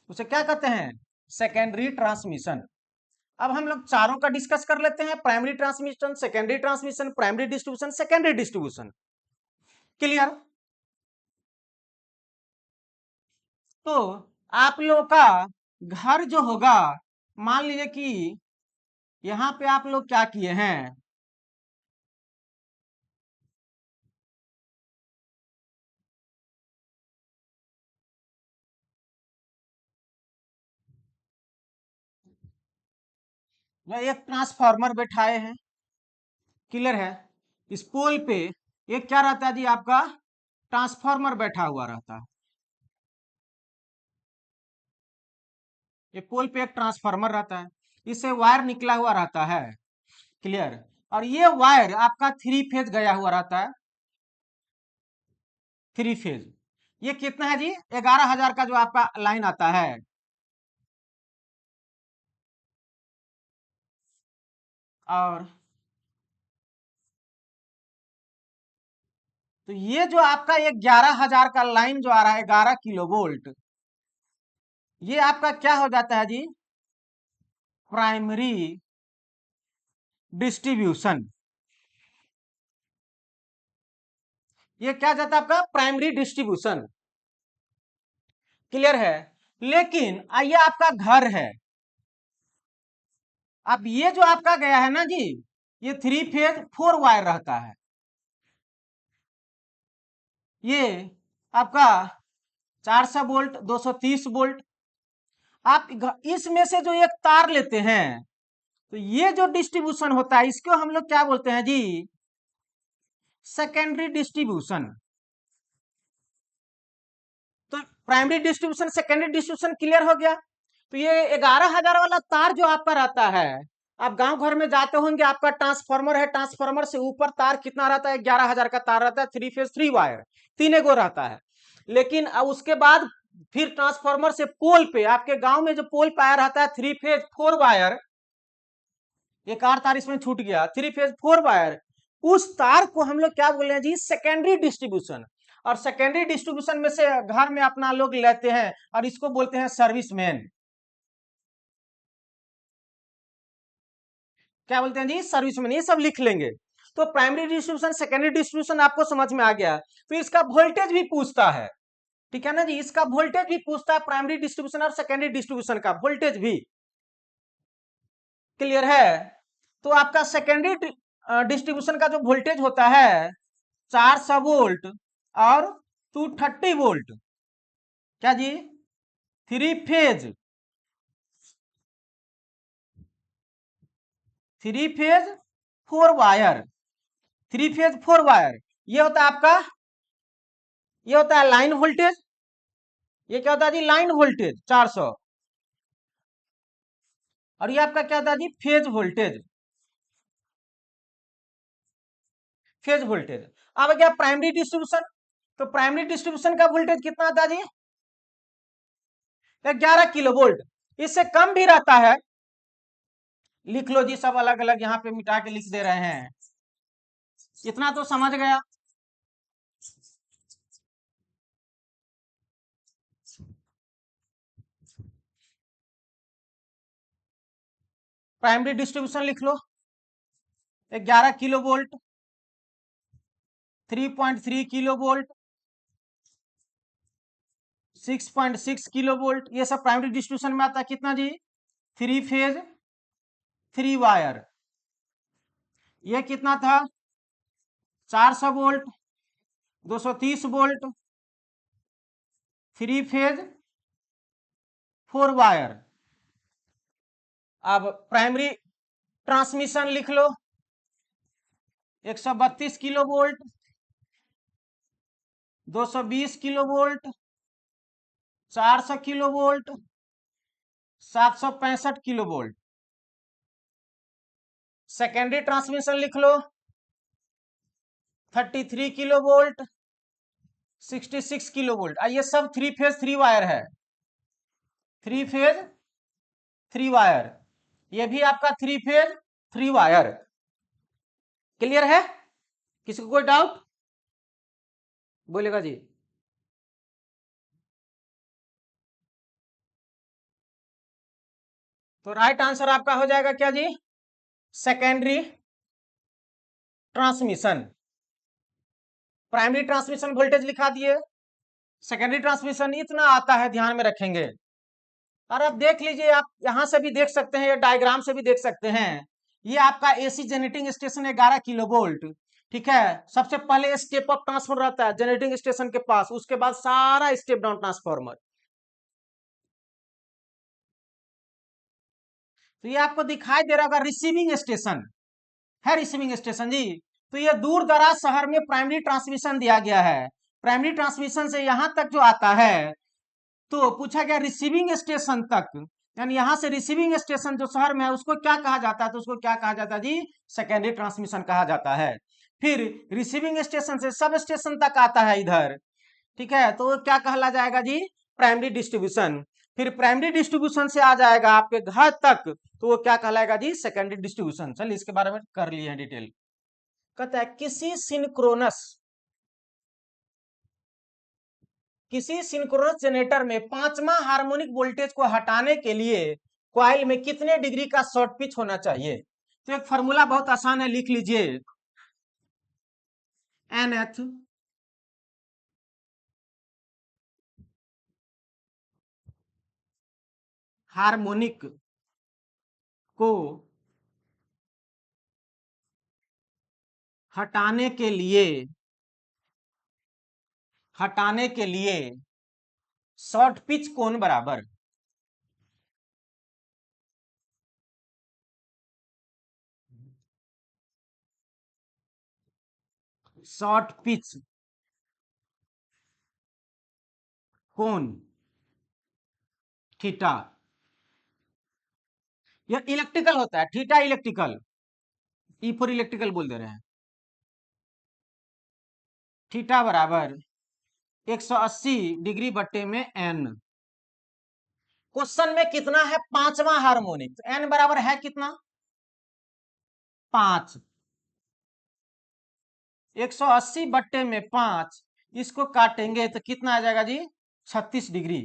उसे क्या कहते हैं? Secondary transmission. अब हम लोग चारों का डिस्कस कर लेते हैं, primary transmission, secondary transmission, primary distribution, secondary distribution. Clear? तो आप लोगों का घर जो होगा, मान लीजिए कि यहां पे आप लोग क्या किए हैं, एक ट्रांसफार्मर बैठाए हैं। क्लियर है? इस पोल पे एक क्या रहता है जी? आपका ट्रांसफार्मर बैठा हुआ रहता है। ये पोल पे एक ट्रांसफार्मर रहता है, इससे वायर निकला हुआ रहता है। क्लियर? और ये वायर आपका थ्री फेज गया हुआ रहता है, थ्री फेज। ये कितना है जी? 11,000 का जो आपका लाइन आता है। और तो ये जो आपका ये 11,000 का लाइन जो आ रहा है, 11 किलोवोल्ट, ये आपका क्या हो जाता है जी? प्राइमरी डिस्ट्रीब्यूशन, ये क्या जाता है आपका प्राइमरी डिस्ट्रीब्यूशन। क्लियर है। लेकिन आइए आपका घर है, अब ये जो आपका गया है ना जी, ये 3 फेज 4 वायर रहता है। ये आपका 400 वोल्ट 230 वोल्ट। आप इसमें से जो एक तार लेते हैं, तो ये जो डिस्ट्रीब्यूशन होता है इसको हम लोग क्या बोलते हैं जी, सेकेंडरी डिस्ट्रीब्यूशन। तो primary distribution secondary distribution clear हो गया। तो ये 11,000 वाला तार जो आपका रहता है, आप गांव घर में जाते होंगे, आपका ट्रांसफार्मर है, ट्रांसफार्मर से ऊपर तार कितना रहता है, 11,000 का तार रहता है, 3 फेज 3 वायर, 3 गो रहता है। लेकिन उसके बाद फिर ट्रांसफार्मर से पोल पे, आपके गांव में जो पोल पे आया रहता है 3 फेज 4 वायर, एक और तार इसमें छूट गया, 3 फेज 4 वायर, उस तार को हम लोग क्या बोल रहे हैं जी, सेकेंडरी डिस्ट्रीब्यूशन। और सेकेंडरी डिस्ट्रीब्यूशन में से घर में अपना लोग लेते हैं और इसको बोलते हैं सर्विसमैन। क्या बोलते हैं जी, सर्विसमैन। ये सब लिख लेंगे। तो प्राइमरी डिस्ट्रीब्यूशन सेकेंडरी डिस्ट्रीब्यूशन आपको समझ में आ गया। तो इसका वोल्टेज भी पूछता है, ठीक है ना जी, इसका वोल्टेज भी पूछता है, प्राइमरी डिस्ट्रीब्यूशन और सेकेंडरी डिस्ट्रीब्यूशन का वोल्टेज भी। क्लियर है। तो आपका सेकेंडरी डिस्ट्रीब्यूशन का जो वोल्टेज होता है 400 वोल्ट और 230 वोल्ट। क्या जी, 3 phase 3 phase 4 wire, 3 phase 4 wire, ये होता है आपका, ये होता है लाइन वोल्टेज। ये क्या होता है जी, लाइन वोल्टेज 400। और ये आपका क्या होता है जी, फेज वोल्टेज, फेज वोल्टेज। अब क्या प्राइमरी डिस्ट्रीब्यूशन, तो प्राइमरी डिस्ट्रीब्यूशन का वोल्टेज कितना आता है जी, 11 किलो वोल्ट। इससे कम भी रहता है, लिख लो जी, सब अलग अलग यहाँ पे मिटा के लिख दे रहे हैं। इतना तो समझ गया। प्राइमरी डिस्ट्रीब्यूशन लिख लो, 11 kilo volt, 3.3 kilo volt, 6.6 kilo volt, ये सब प्राइमरी डिस्ट्रीब्यूशन में आता है। कितना जी, 3 फेज 3 वायर, ये कितना था, 400 वोल्ट 230 वोल्ट, 3 फेज 4 वायर। अब प्राइमरी ट्रांसमिशन लिख लो, 132 kilo volt 220 kilo volt, 400 kilo volt, 765 kilo volt. Secondary transmission लिख लो, 33 किलो वोल्ट 66 किलो वोल्ट। ये सब 3 फेज 3 वायर है, 3 फेज 3 वायर, ये भी आपका 3 फेज 3 वायर। क्लियर है, किसी को कोई डाउट बोलेगा जी। तो राइट आंसर आपका हो जाएगा क्या जी, secondary transmission. Primary transmission voltage लिखा दिए, सेकेंडरी ट्रांसमिशन इतना आता है, ध्यान में रखेंगे। और अब देख लीजिए, आप यहां से भी देख सकते हैं, या डायग्राम से भी देख सकते हैं, ये आपका AC generating station 11 kilo volt, ठीक है। सबसे पहले स्टेप अप ट्रांसफार्मर रहता है जनरेटिंग स्टेशन के पास, उसके बाद सारा स्टेप डाउन ट्रांसफार्मर। तो ये आपको दिखाई दे रहा होगा रिसीविंग स्टेशन है, रिसीविंग स्टेशन जी। तो ये दूर दराज शहर में प्राइमरी ट्रांसमिशन दिया गया है, प्राइमरी ट्रांसमिशन से यहां तक जो आता है, तो पूछा गया रिसीविंग स्टेशन तक, यानी यहां से रिसीविंग स्टेशन जो शहर में है उसको क्या कहा जाता है, तो उसको क्या कहा जाता है जी, सेकेंडरी ट्रांसमिशन कहा जाता है। फिर रिसीविंग स्टेशन से सब स्टेशन तक आता है इधर, ठीक है, तो क्या कहला जाएगा जी, प्राइमरी डिस्ट्रीब्यूशन। फिर प्राइमरी डिस्ट्रीब्यूशन से आ जाएगा आपके घर तक, तो वो क्या कहलाएगा जी, सेकेंडरी डिस्ट्रीब्यूशन। चलिए इसके बारे में कर लिए हैं डिटेल। कहता है किसी सिंक्रोनस जनरेटर में पांचवा हार्मोनिक वोल्टेज को हटाने के लिए कॉइल में कितने डिग्री का शॉर्ट पिच होना चाहिए। तो एक फॉर्मूला बहुत आसान है, लिख लीजिए, nth हार्मोनिक को हटाने के लिए शॉर्ट पिच कोण बराबर शॉर्ट पिच कोण थीटा। यह इलेक्ट्रिकल होता है, theta electrical, E for electrical बोल दे रहे हैं। थीटा बराबर 180 डिग्री बट्टे में एन। क्वेश्चन में कितना है, पांचवा हार्मोनिक, तो एन बराबर है कितना, 5। 180 बट्टे में 5, इसको काटेंगे तो कितना आ जाएगा जी, 36 डिग्री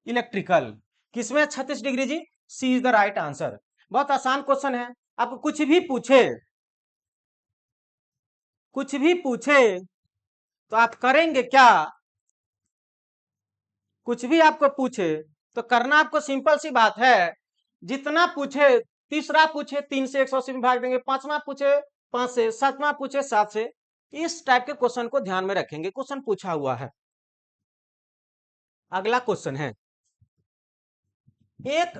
इलेक्ट्रिकल। किसमें 36 डिग्री जी, C is the right answer. बहुत आसान क्वेश्चन है। आपको कुछ भी पूछे तो आप करेंगे क्या, कुछ भी आपको पूछे तो करना आपको सिंपल सी बात है, जितना पूछे, तीसरा पूछे 3 से 180 में भाग देंगे, पांचवा पूछे 5 से, सातवां पूछे 7 से। इस टाइप के क्वेश्चन को ध्यान में रखेंगे, क्वेश्चन पूछा हुआ है। अगला क्वेश्चन है, एक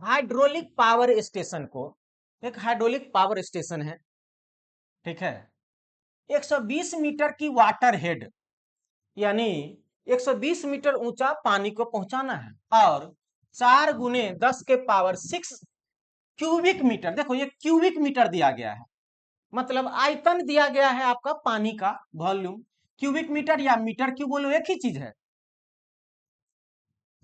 हाइड्रोलिक पावर स्टेशन को, एक हाइड्रोलिक पावर स्टेशन है, ठीक है, 120 मीटर की वाटर हेड, यानी 120 मीटर ऊंचा पानी को पहुंचाना है, और 4 गुने 10 के पावर 6 क्यूबिक मीटर, देखो ये क्यूबिक मीटर दिया गया है, मतलब आयतन दिया गया है आपका पानी का वॉल्यूम। क्यूबिक मीटर या मीटर क्यूब बोलो एक ही चीज है।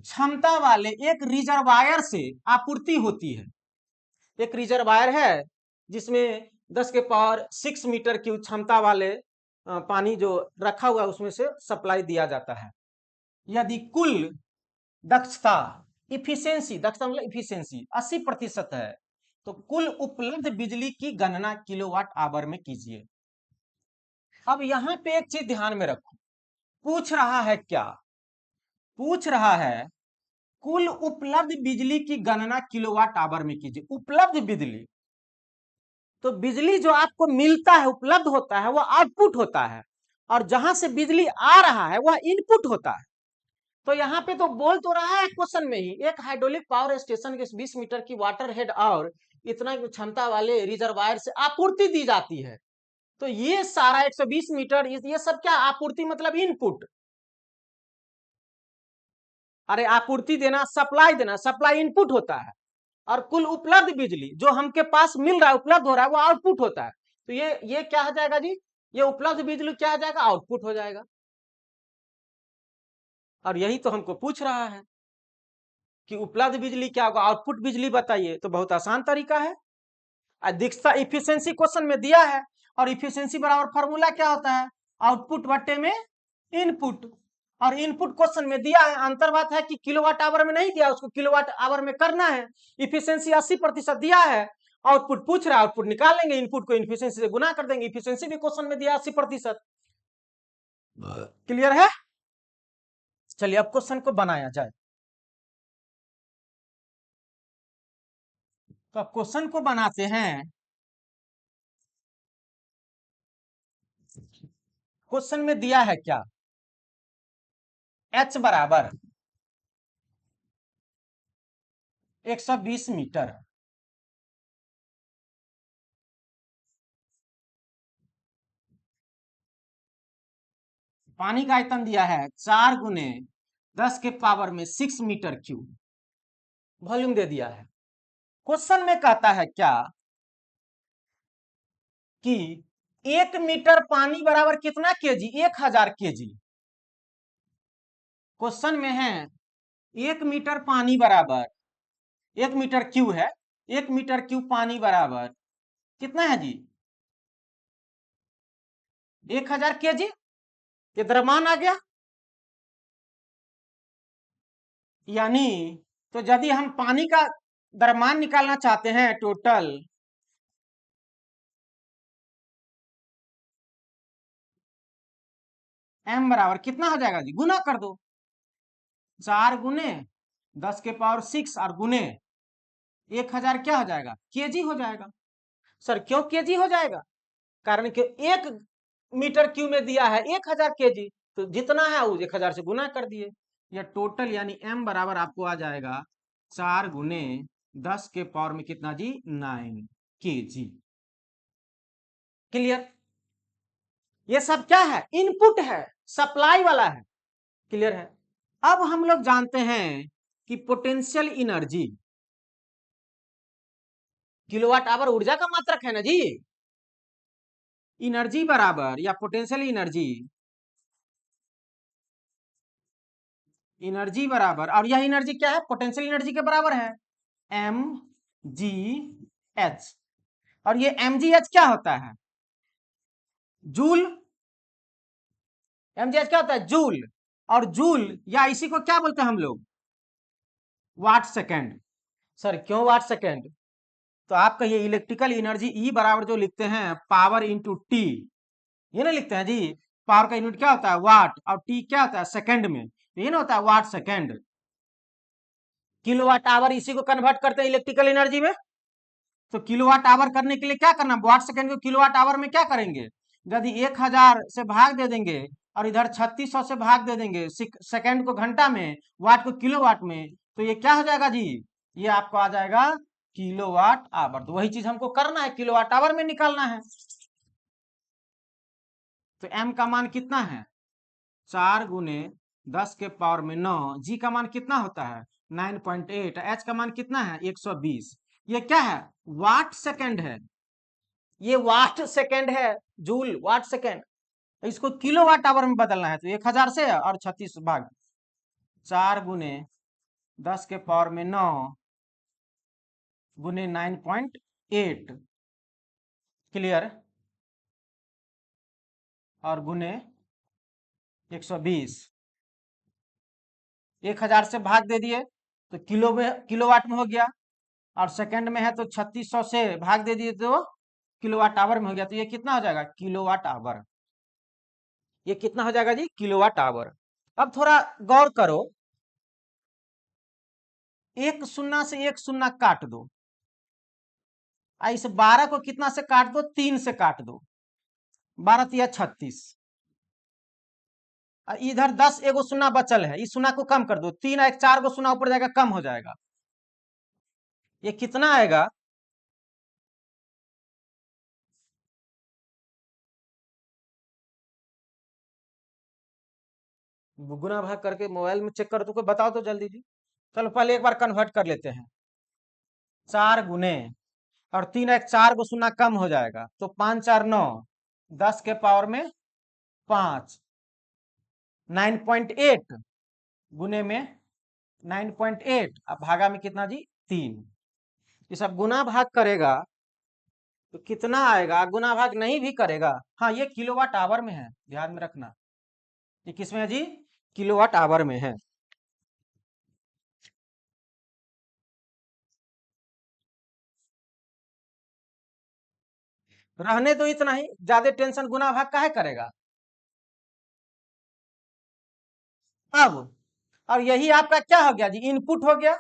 क्षमता वाले एक रिजर्वायर से आपूर्ति होती है, एक रिजर्वायर है जिसमें 10 के पावर 6 मीटर क्यूब क्षमता वाले पानी जो रखा हुआ है उसमें से सप्लाई दिया जाता है। यदि कुल दक्षता, इफिशियंसी, दक्षता मतलब इफिशियंसी 80% है, तो कुल उपलब्ध बिजली की गणना किलोवाट आवर में कीजिए। अब यहां पे एक चीज ध्यान में रखो, पूछ रहा है क्या, पूछ रहा है कुल उपलब्ध बिजली की गणना किलोवाट आवर में कीजिए। उपलब्ध बिजली, तो बिजली जो आपको मिलता है, उपलब्ध होता है, वह आउटपुट होता है, और जहां से बिजली आ रहा है वह इनपुट होता है। तो यहाँ पे तो बोल तो रहा है क्वेश्चन में ही, एक हाइड्रोलिक पावर स्टेशन के 20 मीटर की वाटर हेड और इतना क्षमता वाले रिजर्वायर से आपूर्ति दी जाती है। तो ये सारा 120 मीटर, ये सब क्या, आपूर्ति मतलब इनपुट। अरे आपूर्ति देना, सप्लाई देना, सप्लाई इनपुट होता है, और कुल उपलब्ध बिजली जो हमके पास मिल रहा है, उपलब्ध हो रहा है, वो आउटपुट होता है। तो ये क्या हो जाएगा जी, ये उपलब्ध बिजली क्या हो जाएगा, आउटपुट हो जाएगा। और यही तो हमको पूछ रहा है कि उपलब्ध बिजली क्या होगा, आउटपुट बिजली बताइए। तो बहुत आसान तरीका है, अधिकता इफिशियंसी क्वेश्चन में दिया है, और इफिशियंसी बराबर फॉर्मूला क्या होता है, आउटपुट बट्टे में इनपुट, और इनपुट क्वेश्चन में दिया है। अंतर बात है कि किलोवाट आवर में नहीं दिया, उसको किलोवाट आवर में करना है। इफिशियंसी 80% दिया है, आउटपुट पूछ रहा है, आउटपुट निकाल लेंगे, इनपुट को इफिशियंसी से गुना कर देंगे। इफिशियंसी भी क्वेश्चन में दिया 80%। क्लियर है, चलिए अब क्वेश्चन को बनाया जाए। तो अब क्वेश्चन को बनाते हैं। क्वेश्चन में दिया है क्या, H बराबर 120 मीटर, पानी का आयतन दिया है 4 गुने 10 के पावर में 6 मीटर क्यूब, वॉल्यूम दे दिया है। क्वेश्चन में कहता है क्या कि 1 मीटर पानी बराबर कितना केजी, 1000 केजी। क्वेश्चन में है 1 मीटर पानी बराबर, 1 मीटर क्यूब है, 1 मीटर क्यूब पानी बराबर कितना है जी, 1000 केजी। ये द्रव्यमान आ गया, यानी तो यदि हम पानी का द्रव्यमान निकालना चाहते हैं टोटल, m बराबर कितना हो जाएगा जी, गुना कर दो, 4 गुने 10 के पावर 6 और गुने 1000 क्या हो जाएगा, केजी हो जाएगा। सर क्यों केजी हो जाएगा, कारण कि 1 मीटर क्यूब में दिया है 1000 केजी, तो जितना है वो 1000 से गुना कर दिए। या टोटल यानी m बराबर आपको आ जाएगा 4 गुने 10 के पावर में कितना जी, 9 केजी। क्लियर, ये सब क्या है, इनपुट है, सप्लाई वाला है। क्लियर है। अब हम लोग जानते हैं कि पोटेंशियल एनर्जी किलोवाट आवर ऊर्जा का मात्रक है ना जी। एनर्जी बराबर या पोटेंशियल एनर्जी, एनर्जी बराबर, और यह एनर्जी क्या है, पोटेंशियल एनर्जी के बराबर है एम जी एच। और ये एम जी एच क्या होता है, जूल। एम जी एच क्या होता है, जूल। और जूल या इसी को क्या बोलते हैं हम लोग, वाट सेकेंड। सर क्यों वाट सेकेंड, तो आप कहिए इलेक्ट्रिकल एनर्जी ई बराबर जो लिखते हैं पावर इंटू टी, ये ना लिखते हैं जी, पावर का यूनिट क्या होता है वाट, और टी क्या होता है सेकंड में, तो ये ना होता है वाट सेकंड। किलोवाट आवर इसी को कन्वर्ट करते हैं इलेक्ट्रिकल एनर्जी में। तो किलोवाट आवर करने के लिए क्या करना, वाट सेकंड को किलोवाट आवर में क्या करेंगे, यदि 1000 से भाग दे देंगे और इधर 3600 से भाग दे देंगे, सेकंड को घंटा में, वाट को किलोवाट में, तो ये क्या हो जाएगा जी, ये आपको आ जाएगा किलोवाट आवर। तो वही चीज हमको करना है, किलोवाट आवर में निकालना है। तो m का मान कितना है, 4 गुने 10 के पावर में 9, g का मान कितना होता है 9.8, h का मान कितना है 120। ये क्या है, वाट सेकंड है, ये वाट सेकंड है, जूल वाट सेकंड। इसको किलो वाट आवर में बदलना है, तो 1000 से और 36 भाग 4 गुने 10 के पावर में 9 गुने 9.8, क्लियर, और गुने 120। 1000 से भाग दे दिए तो किलो में, किलोवाट में हो गया, और सेकंड में है तो 3600 से भाग दे दिए तो किलोवाट आवर में हो गया। तो ये कितना हो जाएगा, किलोवाट आवर। ये कितना हो जाएगा जी, किलोवाट आवर। अब थोड़ा गौर करो, एक शून्य से एक शून्य काट दो, इस 12 को कितना से काट दो, 3 से काट दो, 12 या 36, इधर 10 एगो शून्य बचल है, इस शून्य को कम कर दो, 3 एक 4 गो शून्य ऊपर जाएगा, कम हो जाएगा। ये कितना आएगा, गुना भाग करके मोबाइल में चेक करो तो कोई बताओ तो जल्दी जी। चलो पहले एक बार कन्वर्ट कर लेते हैं, 4 गुने, और 3 एक 4 गो शून्य कम हो जाएगा, तो 5 4 9, 10 के पावर में 5, 9.8 गुने में 9.8, अब भागा में कितना जी 3। ये सब गुना भाग करेगा तो कितना आएगा, गुना भाग नहीं भी करेगा, हाँ ये किलोवाट आवर में है, ध्यान में रखना, ये किसमें है जी, किलोवाट आवर में है। रहने तो इतना ही, ज्यादा टेंशन गुना भाग काहे करेगा। अब और यही आपका क्या हो गया जी, इनपुट हो गया,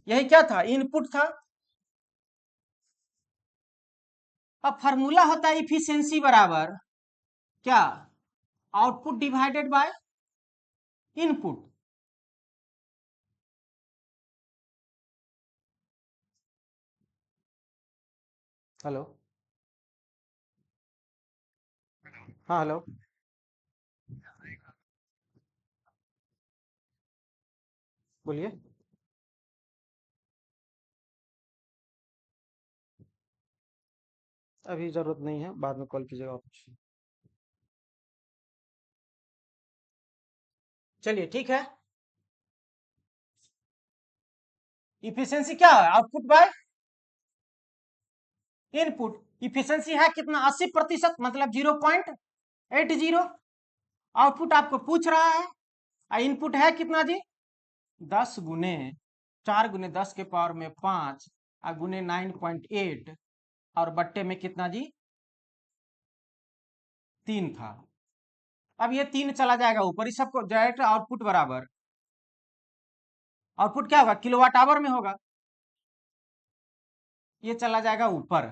यही क्या था, इनपुट था। अब फार्मूला होता है इफिशियंसी बराबर क्या, output divided by input. Hello, हाँ हेलो, बोलिए। अभी जरूरत नहीं है, बाद में कॉल कीजिएगा आप। चलिए ठीक है, इफिशियंसी क्या है, आउटपुट बाय इनपुट। इफिशियंसी है कितना, 80%, मतलब 0.80। आउटपुट आपको पूछ रहा है, और इनपुट है कितना जी, 10 गुने 4 गुने 10 के पावर में 5 और गुने 9.8, और बट्टे में कितना जी 3 था। अब ये 3 चला जाएगा ऊपर, इस सबको डायरेक्ट आउटपुट बराबर, आउटपुट क्या होगा, किलोवाट आवर में होगा, ये चला जाएगा ऊपर,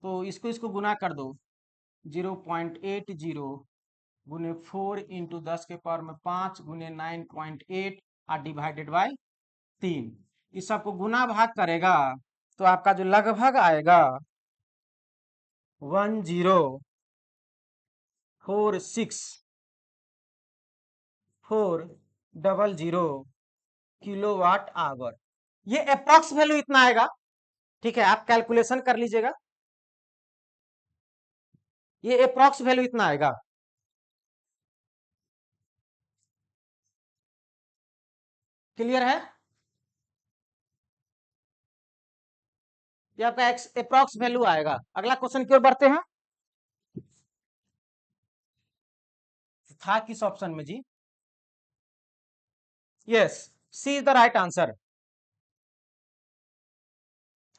तो इसको इसको गुना कर दो, 0.80 गुने 4 इंटू 10 के पावर में 5 गुने 9.8 और डिवाइडेड बाय 3, इस सबको गुना भाग करेगा तो आपका जो लगभग आएगा 1046400 किलोवाट आवर, ये अप्रॉक्स वैल्यू इतना आएगा। ठीक है, आप कैलकुलेशन कर लीजिएगा, ये अप्रॉक्स वैल्यू इतना आएगा। क्लियर है, ये आपका अप्रॉक्स वैल्यू आएगा। अगला क्वेश्चन की ओर बढ़ते हैं, था किस ऑप्शन में जी, yes, C is the right answer.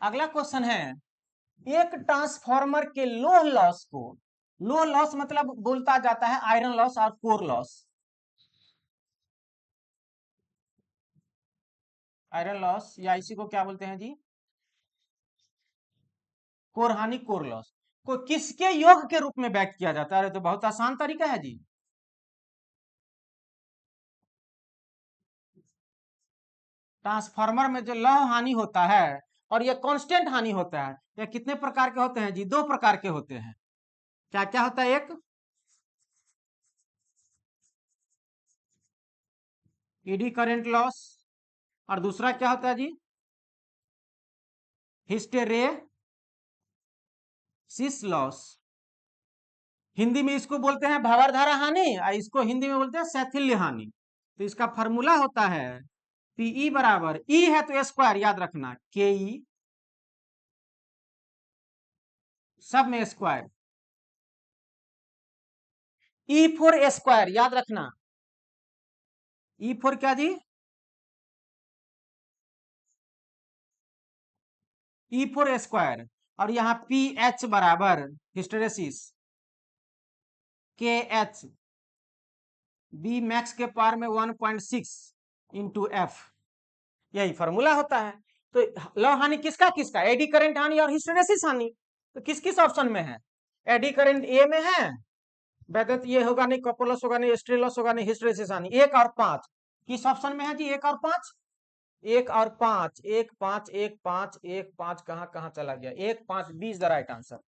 अगला क्वेश्चन है, एक ट्रांसफार्मर के लो लॉस को, लो लॉस मतलब बोलता जाता है आयरन लॉस और कोर लॉस, आयरन लॉस या इसी को क्या बोलते हैं जी, कोर हानि, कोर लॉस को किसके योग के रूप में व्यक्त किया जाता है, तो बहुत आसान तरीका है जी, ट्रांसफार्मर में जो लौह हानि होता है और ये कांस्टेंट हानि होता है, ये कितने प्रकार के होते हैं जी, 2 प्रकार के होते हैं। क्या क्या होता है, एक ईडी करंट लॉस और दूसरा क्या होता है जी, हिस्टेरेसिस लॉस। हिंदी में इसको बोलते हैं भावाधारा हानि और इसको हिंदी में बोलते हैं शैथिल्य हानि। तो इसका फॉर्मूला होता है पीई बराबर, ई है तो स्क्वायर याद रखना, के ई सब में स्क्वायर, ई फोर स्क्वायर याद रखना, ई फोर क्या जी, ई फोर स्क्वायर, और यहाँ पी एच बराबर हिस्टेरेसिस, के एच बी मैक्स के पावर में 1.6 इंटू एफ, यही फॉर्मूला होता है। तो लौ हानि किसका किसका, एडी करंट हानि और हिस्टेरेसिस हानि, तो किस किस ऑप्शन में है, एडी करंट ए में है, वैद्यत ये होगा नहीं, कॉपर होगा नहीं, स्ट्रेलस होगा नहीं, हिस्टेरेसिस हानि, 1 और 5 किस ऑप्शन में है जी, 1 और 5, 1 और 5, 1 5 1 5 1 5 कहां कहां चला गया, 1 5 B is the right answer,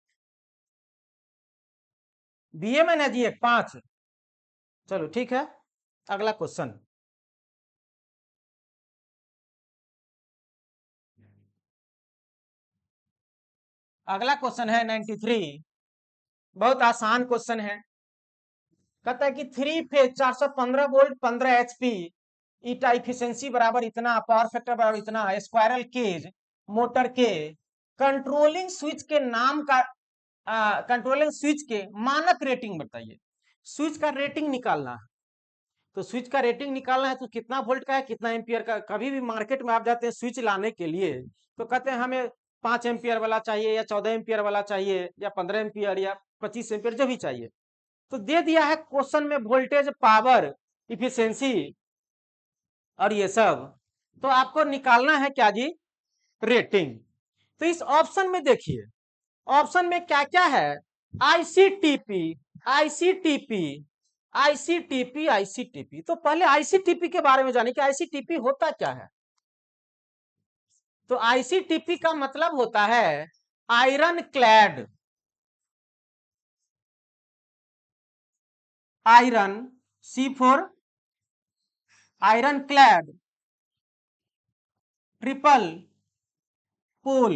BA में ना जी 1 5। चलो ठीक है, अगला क्वेश्चन, अगला क्वेश्चन है 93, बहुत आसान क्वेश्चन है। कहता है कि 3 फेज 415 वोल्ट 15 एचपी ईटा इफिशियंसी बराबर इतना, पावर फैक्टर बराबर इतना, स्क्वायरल केज मोटर के कंट्रोलिंग स्विच के नाम का, कंट्रोलिंग स्विच के मानक रेटिंग बताइए। स्विच का रेटिंग निकालना है, तो स्विच का रेटिंग निकालना है तो कितना वोल्ट का है, कितना एम्पियर का। कभी भी मार्केट में आप जाते हैं स्विच लाने के लिए तो कहते हैं हमें 5 एम्पियर वाला चाहिए या 14 एम्पियर वाला चाहिए या 15 एम्पियर या 25 एम्पियर जो भी चाहिए। तो दे दिया है क्वेश्चन में वोल्टेज, पावर, इफिशियंसी और ये सब, तो आपको निकालना है क्या जी, रेटिंग। तो इस ऑप्शन में देखिए, ऑप्शन में क्या क्या है, आईसीटीपी, आईसीटीपी, आईसीटीपी, आईसीटीपी। तो पहले आईसीटीपी के बारे में जाने कि आईसीटीपी होता क्या है। तो आईसीटीपी का मतलब होता है iron clad, iron, C for iron clad triple pole,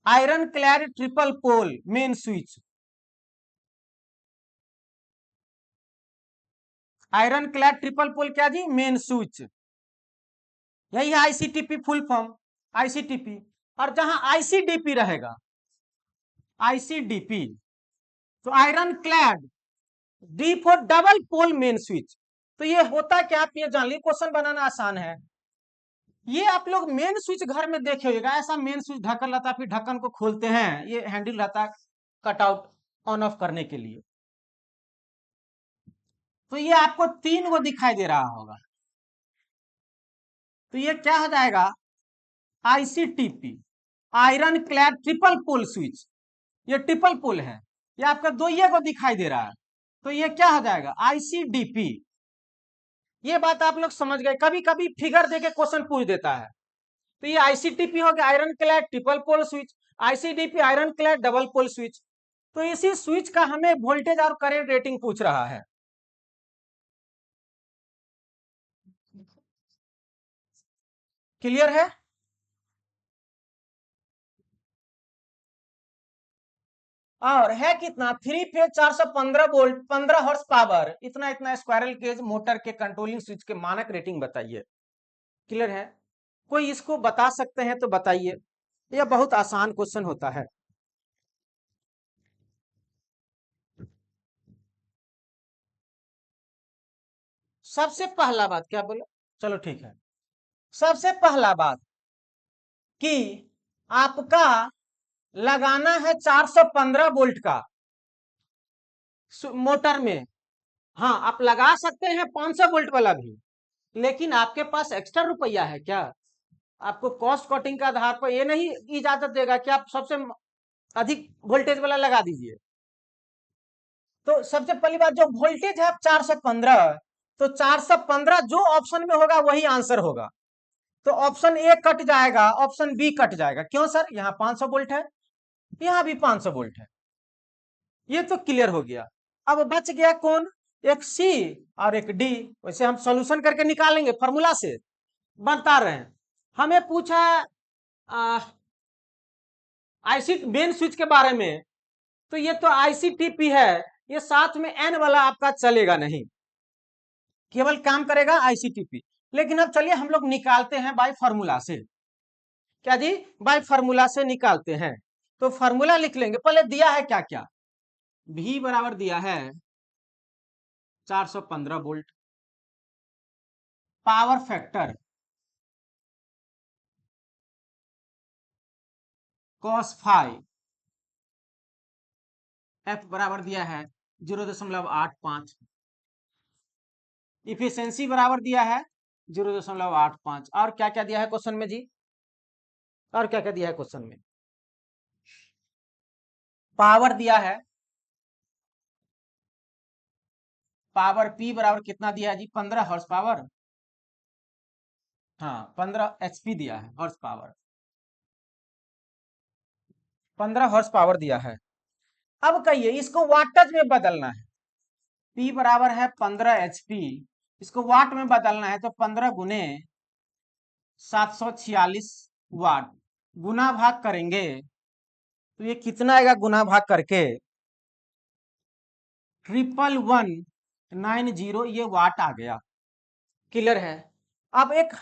iron clad triple pole main switch, iron clad triple pole क्या जी, मेन स्विच, यही है आईसीटीपी फुल फॉर्म, आईसीटीपी। और जहां आईसीडीपी रहेगा, आईसीडीपी, तो iron clad D for double pole main switch. तो ये होता क्या, आप ये जान ली, क्वेश्चन बनाना आसान है। ये आप लोग मेन स्विच घर में देखे होगा, ऐसा मेन स्विच ढक्कन रहता है, फिर ढक्कन को खोलते हैं, ये हैंडल रहता है कट आउट ऑन ऑफ करने के लिए। तो ये आपको 3 को दिखाई दे रहा होगा, तो ये क्या हो जाएगा, ICTP, iron clad triple pole switch. ये ट्रिपल पोल है, ये आपका दो ये को दिखाई दे रहा है, तो ये क्या हो जाएगा, आईसीडीपी। ये बात आप लोग समझ गए, कभी कभी फिगर देके क्वेश्चन पूछ देता है। तो ये आईसीटीपी हो गया, iron clad triple pole switch, ICDP iron clad double pole switch. तो इसी स्विच का हमें वोल्टेज और करंट रेटिंग पूछ रहा है। क्लियर है? और है कितना, 3 फेज 415 वोल्ट 15 हॉर्स पावर, इतना इतना स्क्वायरल केज मोटर के कंट्रोलिंग स्विच के मानक रेटिंग बताइए। क्लियर है? कोई इसको बता सकते हैं तो बताइए, यह बहुत आसान क्वेश्चन होता है। सबसे पहला बात क्या बोले, चलो ठीक है, सबसे पहला बात कि आपका लगाना है 415 वोल्ट का मोटर में। हाँ, आप लगा सकते हैं 500 वोल्ट वाला भी, लेकिन आपके पास एक्स्ट्रा रुपया है क्या? आपको कॉस्ट कटिंग के आधार पर ये नहीं इजाजत देगा कि आप सबसे अधिक वोल्टेज वाला लगा दीजिए। तो सबसे पहली बात, जो वोल्टेज है 415, तो 415 जो ऑप्शन में होगा वही आंसर होगा। तो ऑप्शन ए कट जाएगा, ऑप्शन बी कट जाएगा। क्यों सर, यहाँ 500 वोल्ट है, यहाँ भी 500 वोल्ट है। ये तो क्लियर हो गया। अब बच गया कौन, एक सी और एक डी। वैसे हम सॉल्यूशन करके निकालेंगे, फॉर्मूला से बता रहे हैं। हमें पूछा आईसी मेन स्विच के बारे में, तो ये तो आईसीटीपी है, ये साथ में एन वाला आपका चलेगा नहीं, केवल काम करेगा आईसीटीपी। लेकिन अब चलिए हम लोग निकालते हैं बाय फार्मूला से। क्या जी, बाय फार्मूला से निकालते हैं। तो फार्मूला लिख लेंगे, पहले दिया है क्या क्या, V बराबर दिया है 415 volt, power factor cos five, F बराबर दिया है 0.85, इफिशियंसी बराबर दिया है 0.85। और क्या क्या दिया है क्वेश्चन में जी, और क्या क्या दिया है क्वेश्चन में, पावर दिया है, पावर P बराबर कितना दिया है जी, 15 हॉर्स पावर। हाँ, 15 HP दिया है, हॉर्स पावर 15 हॉर्स पावर दिया है। अब कहिए इसको वाटज में बदलना है, P बराबर है 15 HP, इसको वाट में बदलना है, तो 15 गुने 746 वाट, गुना भाग करेंगे तो ये कितना आएगा, गुना भाग करके 1190, ये वाट आ गया। क्लियर है? अब एक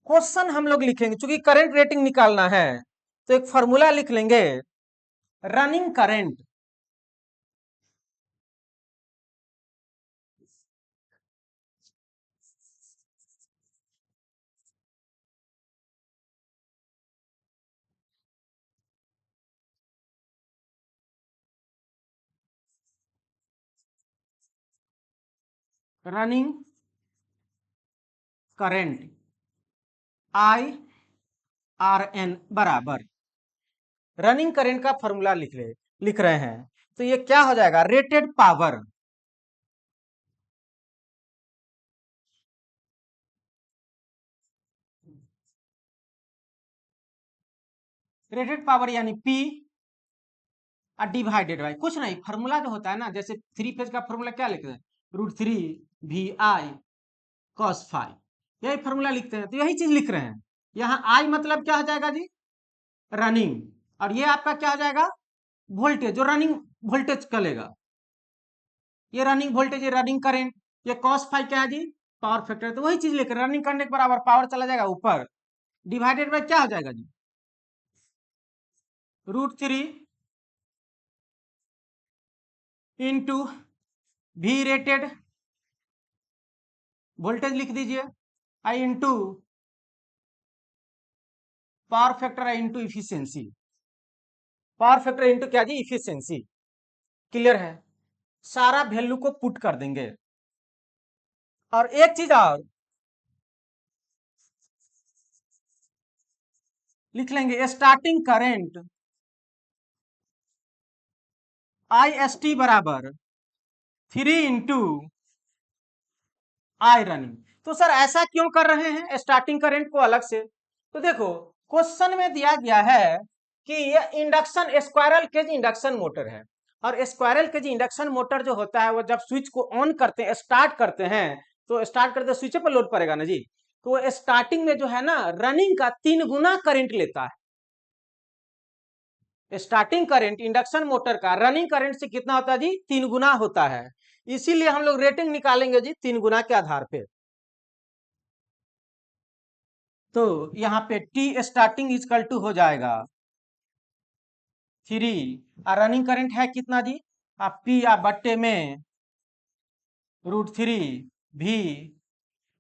क्वेश्चन हम लोग लिखेंगे, क्योंकि करंट रेटिंग निकालना है, तो एक फॉर्मूला लिख लेंगे, running current, running current IRN बराबर, रनिंग करंट का फॉर्मूला लिख रहे हैं, तो ये क्या हो जाएगा, रेटेड पावर, रेटेड पावर यानी P डिवाइडेड बाई कुछ नहीं, फॉर्मूला जो होता है ना, जैसे 3 फेज का फॉर्मूला क्या लिखते हैं, √3 VI cos फाइव, यही फॉर्मूला लिखते हैं, तो यही चीज लिख रहे हैं। यहाँ I मतलब क्या हो जाएगा जी, रनिंग, और ये आपका क्या हो जाएगा, वोल्टेज, जो रनिंग वोल्टेज चलेगा, ये रनिंग वोल्टेज, ये रनिंग करंट, ये cos फाइव क्या है जी, पावर फैक्टर। तो वही चीज लेकर रनिंग करने के बराबर पावर चला जाएगा ऊपर, डिवाइडेड बाय क्या हो जाएगा जी, √3 इंटू V रेटेड, वोल्टेज लिख दीजिए, I into power factor, I into efficiency, power factor into क्या जी, इफिशियंसी। क्लियर है? सारा वैल्यू को पुट कर देंगे, और एक चीज और लिख लेंगे, स्टार्टिंग करंट IST बराबर 3 × I रनिंग। तो सर ऐसा क्यों कर रहे हैं स्टार्टिंग करंट को अलग से? तो देखो क्वेश्चन में दिया गया है कि ये induction squirrel cage induction motor है, और स्क्वायरल केज इंडक्शन मोटर जो होता है वो जब स्विच को ऑन करते हैं, स्टार्ट करते हैं, तो स्टार्ट करते स्विच पर लोड पड़ेगा ना जी, तो वो स्टार्टिंग में जो है ना रनिंग का 3 गुना करंट लेता है। स्टार्टिंग करंट इंडक्शन मोटर का रनिंग करंट से कितना होता है जी? 3 गुना होता है। इसीलिए हम लोग रेटिंग निकालेंगे जी 3 गुना के आधार पे। तो यहाँ पे टी स्टार्टिंग इजकल टू हो जाएगा 3, और रनिंग करंट है कितना जी? आप पी या बट्टे में √3 भी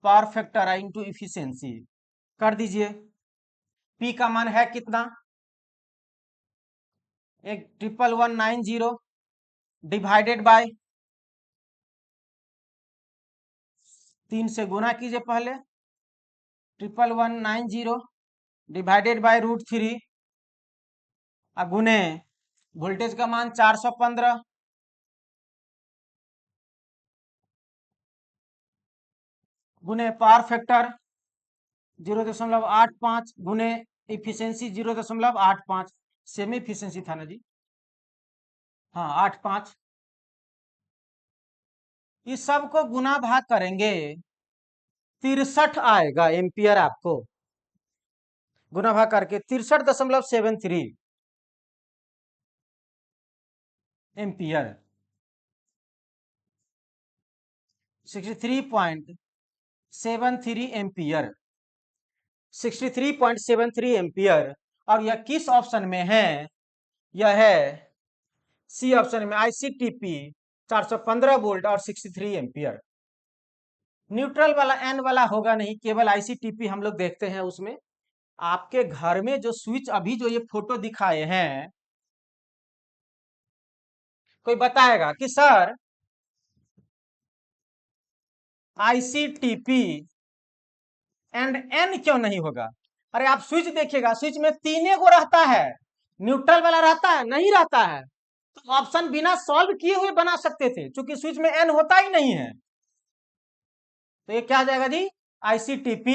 पावर फैक्टर इंटू इफिशियंसी कर दीजिए। पी का मान है कितना? 11190 डिवाइडेड बाय 3 से गुना कीजिए पहले, 11190 डिवाइडेड बाय √3 गुने वोल्टेज का मान 415 गुने पावर फैक्टर 0.85 गुने इफिशियंसी 0.85, सेमी इफिशियंसी था ना जी, हाँ 85। इस सब को गुना भाग करेंगे 63 आएगा एम्पियर, आपको गुना भाग करके 63.73 एम्पियर, 63.73 एम्पियर, 63.73 एम्पियर। और यह किस ऑप्शन में है? यह है सी ऑप्शन में, ICTP 415 वोल्ट और 63 एम्पियर। न्यूट्रल वाला एन वाला होगा नहीं, केवल ICTP हम लोग देखते हैं उसमें। आपके घर में जो स्विच अभी जो ये फोटो दिखाए हैं, कोई बताएगा कि सर ICTP एंड एन क्यों नहीं होगा? अरे आप स्विच देखिएगा, स्विच में 3 गो रहता है, न्यूट्रल वाला रहता है नहीं रहता है? तो ऑप्शन बिना सॉल्व किए हुए बना सकते थे, क्योंकि स्विच में एन होता ही नहीं है। तो ये क्या आ जाएगा जी? ICTP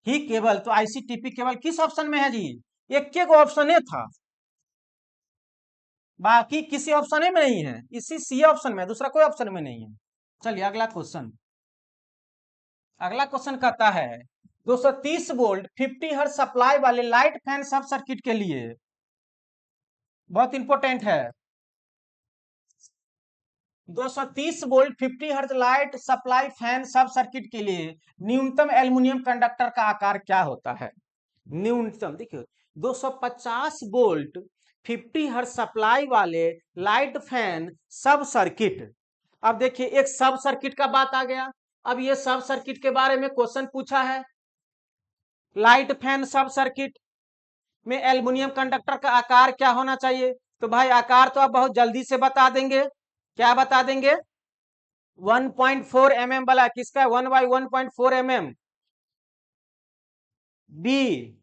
ही केवल। तो ICTP केवल किस ऑप्शन में है जी? एक के को ऑप्शन ए था, बाकी किसी ऑप्शन में नहीं है, इसी सी ऑप्शन में, दूसरा कोई ऑप्शन में नहीं है। चलिए अगला क्वेश्चन। अगला क्वेश्चन कहता है 230 वोल्ट 50 हर्ट्ज सप्लाई वाले लाइट फैन सब सर्किट के लिए, बहुत इंपॉर्टेंट है, 230 volt 50 hertz light supply fan सब सर्किट के लिए न्यूनतम एल्युमिनियम कंडक्टर का आकार क्या होता है? न्यूनतम देखिए 250 वोल्ट 50 हर्ट्ज सप्लाई वाले लाइट फैन सब सर्किट। अब देखिए एक सब सर्किट का बात आ गया। अब ये सब सर्किट के बारे में क्वेश्चन पूछा है, लाइट फैन सब सर्किट में एल्युमिनियम कंडक्टर का आकार क्या होना चाहिए? तो भाई आकार तो आप बहुत जल्दी से बता देंगे। क्या बता देंगे? 1.4 mm वाला किसका? 1/1.4 mm। बी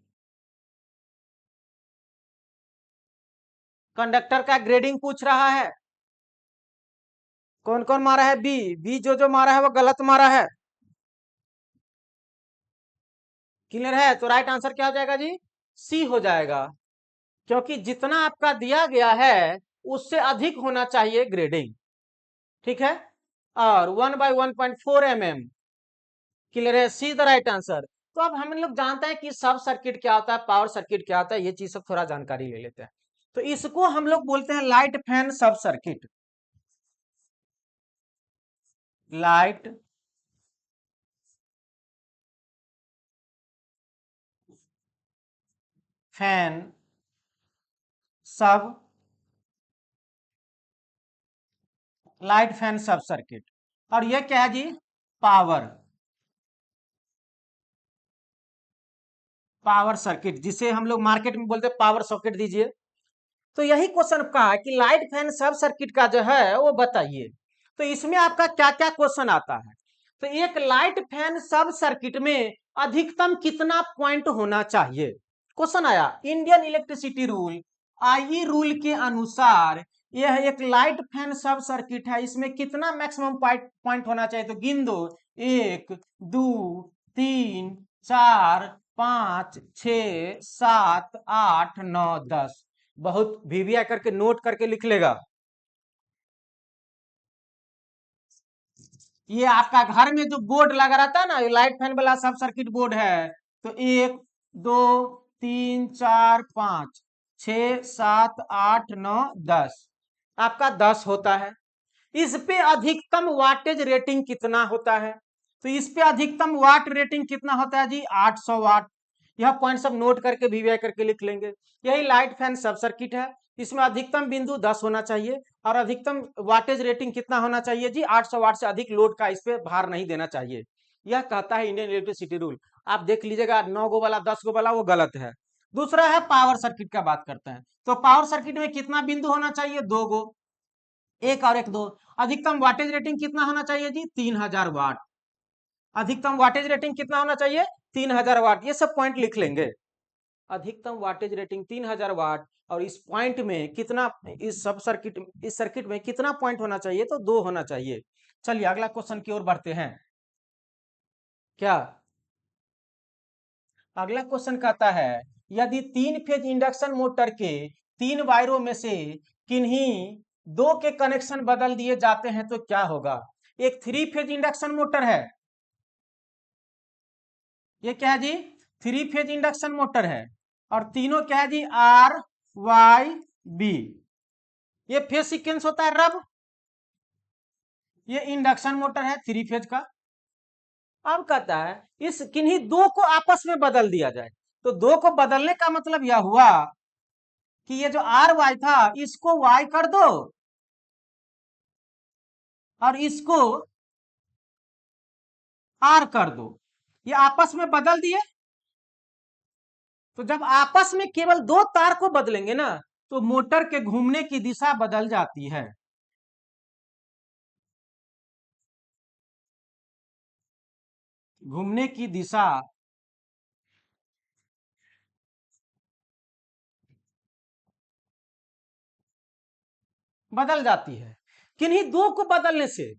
कंडक्टर का ग्रेडिंग पूछ रहा है, कौन कौन मारा है? बी। बी जो मारा है वो गलत मारा है। क्लियर है? तो राइट आंसर क्या हो जाएगा जी? सी हो जाएगा, क्योंकि जितना आपका दिया गया है उससे अधिक होना चाहिए ग्रेडिंग। ठीक है, और 1/1.4 mm। क्लियर है? See the right answer. तो अब हम लोग जानते हैं कि सब सर्किट क्या होता है, पावर सर्किट क्या होता है, ये चीज सब थोड़ा जानकारी ले लेते हैं। तो इसको हम लोग बोलते हैं लाइट फैन सब सर्किट। लाइट फैन सब, लाइट फैन सब सर्किट। और ये क्या है जी? पावर, पावर सर्किट, जिसे हम लोग मार्केट में बोलते हैं पावर सॉकेट दीजिए। तो यही क्वेश्चन कहा है कि लाइट फैन सब सर्किट का जो है वो बताइए। तो इसमें आपका क्या क्या क्वेश्चन आता है? तो एक लाइट फैन सब सर्किट में अधिकतम कितना पॉइंट होना चाहिए। क्वेश्चन आया Indian electricity rule, IE rule के अनुसार यह एक लाइट फैन सब सर्किट है, इसमें कितना मैक्सिमम पॉइंट होना चाहिए, तो गिन दो 1 2 3 4 5 6 7 8 9 10। बहुत वीवीआई करके नोट करके लिख लेगा। ये आपका घर में जो बोर्ड लगा रहता है ना, ये लाइट फैन वाला सब सर्किट बोर्ड है, तो 1 2 3 4 5 6 7 8 9 10, आपका 10 होता है। इस पे अधिकतम वाटेज रेटिंग कितना होता है, तो इस पे अधिकतम वाट रेटिंग कितना होता है जी, 800 वाट। यह पॉइंट सब नोट करके वीवीआई करके लिख लेंगे। यही लाइट फैन सब सर्किट है, इसमें अधिकतम बिंदु 10 होना चाहिए और अधिकतम वाटेज रेटिंग कितना होना चाहिए जी, 800 वाट से अधिक लोड का इस पे भार नहीं देना चाहिए। यह कहता है इंडियन इलेक्ट्रिसिटी रूल। आप देख लीजिएगा 9 गो वाला 10 गो वाला वो गलत है। दूसरा है पावर सर्किट का बात करते हैं, तो पावर सर्किट में कितना बिंदु होना चाहिए, 2 गो, 1 और 1 2। अधिकतम वाटेज रेटिंग कितना होना चाहिए जी, 3000 वाट। अधिकतम वाटेज रेटिंग कितना होना चाहिए, 3000 वाट। ये सब पॉइंट लिख लेंगे। अधिकतम वाटेज रेटिंग 3000 वाट और इस पॉइंट में कितना, इस सर्किट में कितना पॉइंट होना चाहिए, तो 2 होना चाहिए। चलिए अगला क्वेश्चन की ओर बढ़ते हैं। क्या अगला क्वेश्चन कहता है, यदि 3 फेज इंडक्शन मोटर के 3 वायरों में से किन्हीं 2 के कनेक्शन बदल दिए जाते हैं तो क्या होगा। एक 3 फेज इंडक्शन मोटर है, ये क्या है जी, 3 फेज इंडक्शन मोटर है और तीनों क्या है जी, आर वाई बी। ये फेज सीक्वेंस होता है रब। ये इंडक्शन मोटर है 3 फेज का। अब कहता है इस किन्हीं 2 को आपस में बदल दिया जाए, तो 2 को बदलने का मतलब यह हुआ कि ये जो आर वाई था इसको वाई कर दो और इसको आर कर दो, ये आपस में बदल दिए। तो जब आपस में केवल 2 तार को बदलेंगे ना, तो मोटर के घूमने की दिशा बदल जाती है। घूमने की दिशा बदल जाती है किन्हीं 2 को बदलने से।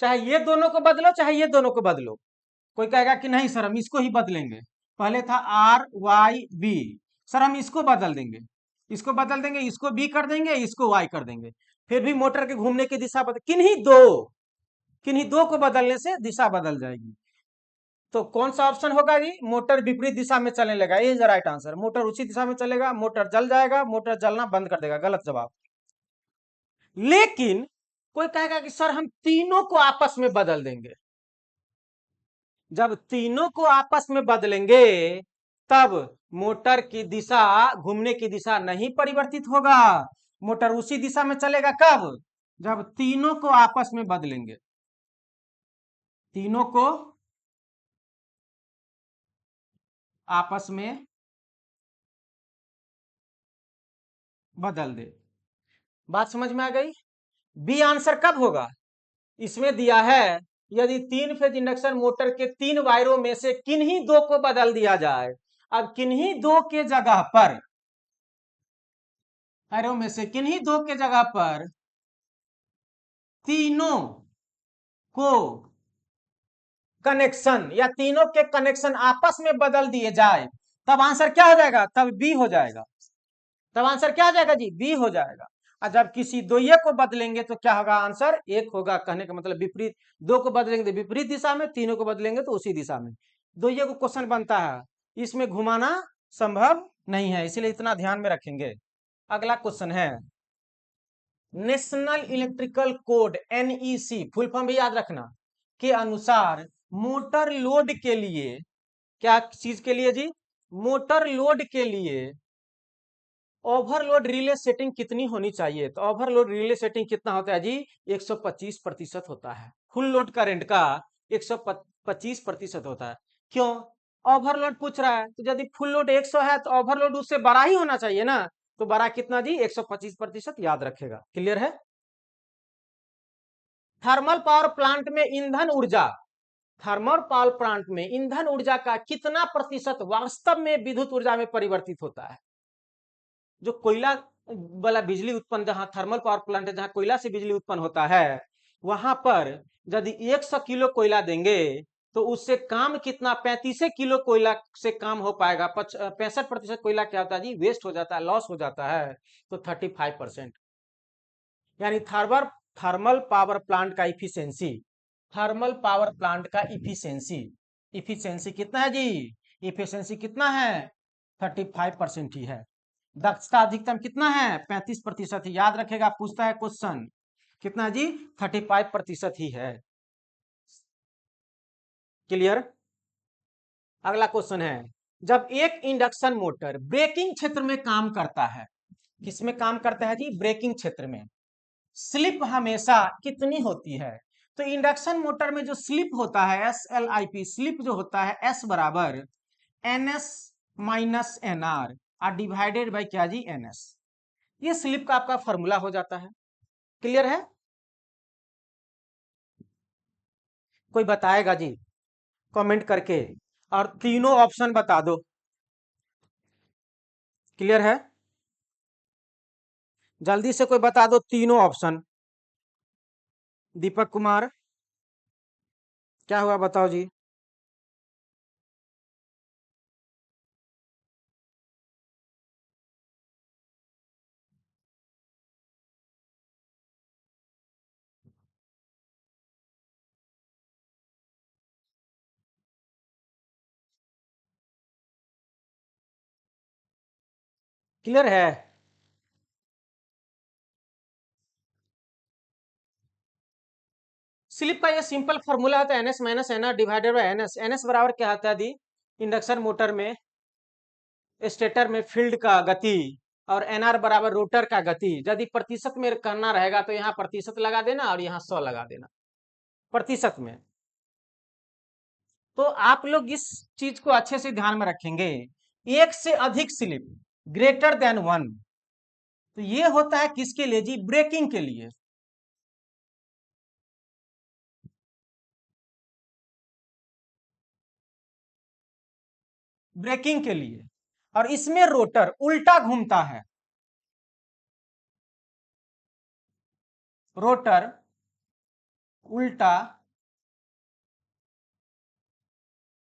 चाहे ये दोनों को बदलो चाहे ये दोनों को बदलो। कोई कहेगा कि नहीं सर हम इसको ही बदलेंगे, पहले था आर वाई बी, सर हम इसको बदल देंगे, इसको बदल देंगे, इसको बी कर देंगे, इसको वाई कर देंगे, फिर भी मोटर के घूमने की दिशा बदल, किन्हीं दो को बदलने से दिशा बदल जाएगी। तो कौन सा ऑप्शन होगा जी, मोटर विपरीत दिशा में चलने लगा, ये is the right answer. Motor उसी दिशा में चलेगा, मोटर जल जाएगा, मोटर जलना बंद कर देगा, गलत जवाब। लेकिन कोई कहेगा कि सर हम तीनों को आपस में बदल देंगे। जब तीनों को आपस में बदलेंगे तब मोटर की दिशा, घूमने की दिशा नहीं परिवर्तित होगा, मोटर उसी दिशा में चलेगा। कब, जब तीनों को आपस में बदलेंगे, तीनों को आपस में बदल दे। बात समझ में आ गई। बी आंसर कब होगा, इसमें दिया है यदि 3 फेज इंडक्शन मोटर के 3 वायरों में से किन्हीं 2 को बदल दिया जाए। अब किन्हीं 2 के जगह पर, वायरों में से किन्हीं 2 के जगह पर तीनों को कनेक्शन या तीनों के कनेक्शन आपस में बदल दिए जाए, तब आंसर क्या हो जाएगा, तब बी हो जाएगा। तब आंसर क्या हो जाएगा जी, बी हो जाएगा। और जब किसी दोये को बदलेंगे तो क्या होगा, आंसर 1 होगा। कहने का मतलब विपरीत, 2 को बदलेंगे तो विपरीत दिशा में, तीनों को बदलेंगे तो उसी दिशा में। दोये को क्वेश्चन बनता है, इसमें घुमाना संभव नहीं है, इसलिए इतना ध्यान में रखेंगे। अगला क्वेश्चन है, national electrical code NEC, full form भी याद रखना, के अनुसार मोटर लोड के लिए, क्या चीज के लिए जी, मोटर लोड के लिए ओवरलोड रिले सेटिंग कितनी होनी चाहिए। तो ओवरलोड रिले सेटिंग कितना होता है जी, 125% होता है। फुल लोड करंट का 125% होता है। क्यों, ओवरलोड पूछ रहा है, तो यदि फुल लोड 100 है तो ओवरलोड उससे बड़ा ही होना चाहिए ना, तो बड़ा कितना जी, 125%, याद रखेगा। क्लियर है। थर्मल पावर प्लांट में ईंधन ऊर्जा थर्मल पावर प्लांट में ईंधन ऊर्जा का कितना प्रतिशत वास्तव में विद्युत ऊर्जा में परिवर्तित होता है? जो कोयला वाला बिजली उत्पन्न, जहां थर्मल पावर प्लांट है, जहां कोयला से बिजली उत्पन्न होता है, वहां पर यदि 100 किलो कोयला देंगे तो उससे काम कितना, 35 किलो कोयला से काम हो पाएगा। 65% कोयला क्या होता है जी, वेस्ट हो जाता है, लॉस हो जाता है। तो 35%, यानी थर्मल पावर प्लांट का इफिशियंसी, थर्मल पावर प्लांट का इफिशियंसी, इफिशियंसी कितना है जी, इफिशियंसी कितना है, 35% ही है। दक्षता अधिकतम कितना है, 35% ही। याद रखेगा, पूछता है क्वेश्चन, कितना जी, 35% ही है। क्लियर। अगला क्वेश्चन है, जब एक इंडक्शन मोटर ब्रेकिंग क्षेत्र में काम करता है, किसमें काम करता है जी, ब्रेकिंग क्षेत्र में, स्लिप हमेशा कितनी होती है? तो इंडक्शन मोटर में जो स्लिप होता है, SLIP, स्लिप जो होता है, S बराबर NS माइनस NR और डिवाइडेड बाई क्या जी, NS। ये स्लिप का आपका फॉर्मूला हो जाता है। क्लियर है? कोई बताएगा जी कमेंट करके, और तीनों ऑप्शन बता दो। क्लियर है? जल्दी से कोई बता दो तीनों ऑप्शन। दीपक कुमार, क्या हुआ बताओ जी। क्लियर है? स्लिप का ये सिंपल फॉर्मूला होता है, NS minus NR divided by NS। NS बराबर क्या होता है दी, इंडक्शन मोटर में स्टेटर में फील्ड का गति, और NR बराबर रोटर का गति। यदि प्रतिशत में करना रहेगा तो यहाँ प्रतिशत लगा देना और यहाँ 100 लगा देना प्रतिशत में। तो आप लोग इस चीज को अच्छे से ध्यान में रखेंगे, एक से अधिक स्लिप ग्रेटर देन 1, तो ये होता है किसके लिए जी, ब्रेकिंग के लिए। ब्रेकिंग के लिए, और इसमें रोटर उल्टा घूमता है, रोटर उल्टा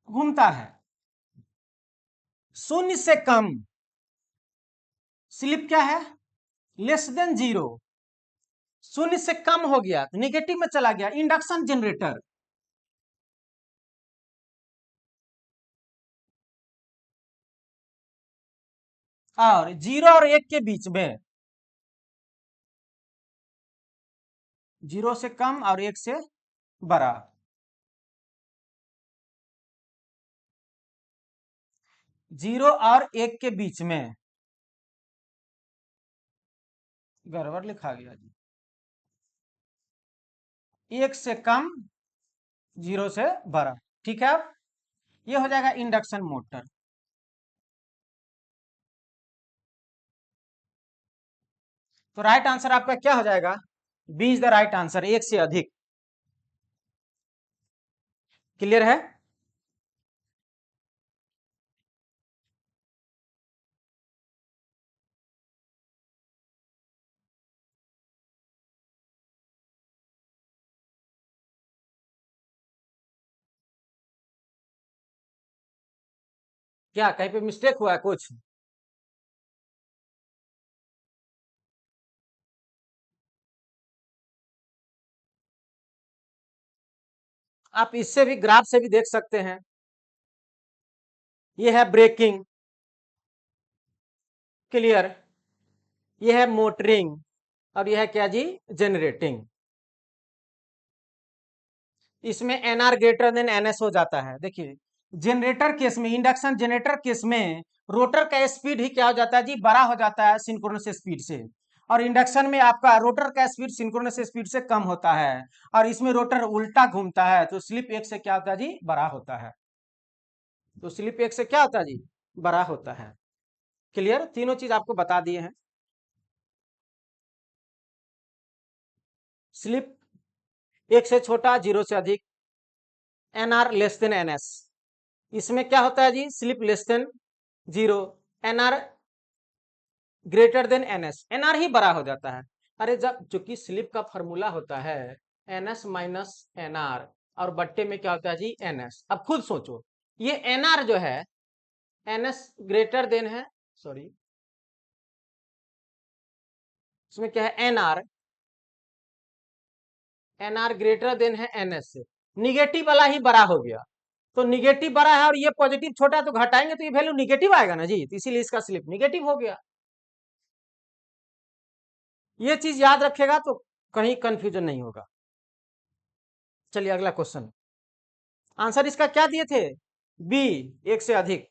घूमता है। शून्य से कम स्लिप क्या है, लेस देन 0, शून्य से कम हो गया तो निगेटिव में चला गया, इंडक्शन जनरेटर। और 0 और 1 के बीच में, 0 से कम और 1 से बड़ा, 0 और 1 के बीच में, गड़बड़ लिखा गया जी, 1 से कम 0 से बड़ा। ठीक है, अब ये हो जाएगा इंडक्शन मोटर। तो राइट आंसर आपका क्या हो जाएगा, B is the right answer, 1 से अधिक। क्लियर है? क्या कहीं पे मिस्टेक हुआ है कुछ? आप इससे भी, ग्राफ से भी देख सकते हैं। ये है ब्रेकिंग, क्लियर, ये है मोटरिंग, और यह है क्या जी, जनरेटिंग। इसमें NR ग्रेटर देन NS हो जाता है। देखिए, जनरेटर केस में, इंडक्शन जनरेटर केस में रोटर का स्पीड ही क्या हो जाता है जी, बड़ा हो जाता है सिंक्रोनस स्पीड से, और इंडक्शन में आपका रोटर का स्पीड सिंक्रोनस स्पीड से कम होता है, और इसमें रोटर उल्टा घूमता है, तो स्लिप 1 से क्या होता है जी, बड़ा होता है। तो स्लिप 1 से क्या होता है जी, बड़ा होता है। क्लियर, तीनों चीज आपको बता दिए हैं। स्लिप 1 से छोटा, 0 से अधिक, N R less than N S. इसमें क्या होता है जी, slip less than 0, N R greater than N S, N R ही बड़ा हो जाता है। अरे जब चूंकि स्लिप का फॉर्मूला होता है N S minus N R, और बट्टे में क्या होता है जी एन एस। अब खुद सोचो, ये एन आर जो है एन एस ग्रेटर देन है, सॉरी इसमें क्या है N R, N R greater than है एन एस से, निगेटिव वाला ही बड़ा हो गया। तो निगेटिव बड़ा है और ये पॉजिटिव छोटा है, तो घटाएंगे तो ये वैल्यू निगेटिव आएगा ना जी, तो इसीलिए इसका स्लिप निगेटिव हो गया। ये चीज याद रखेगा तो कहीं कंफ्यूजन नहीं होगा। चलिए अगला क्वेश्चन, आंसर इसका क्या दिए थे, बी, एक से अधिक।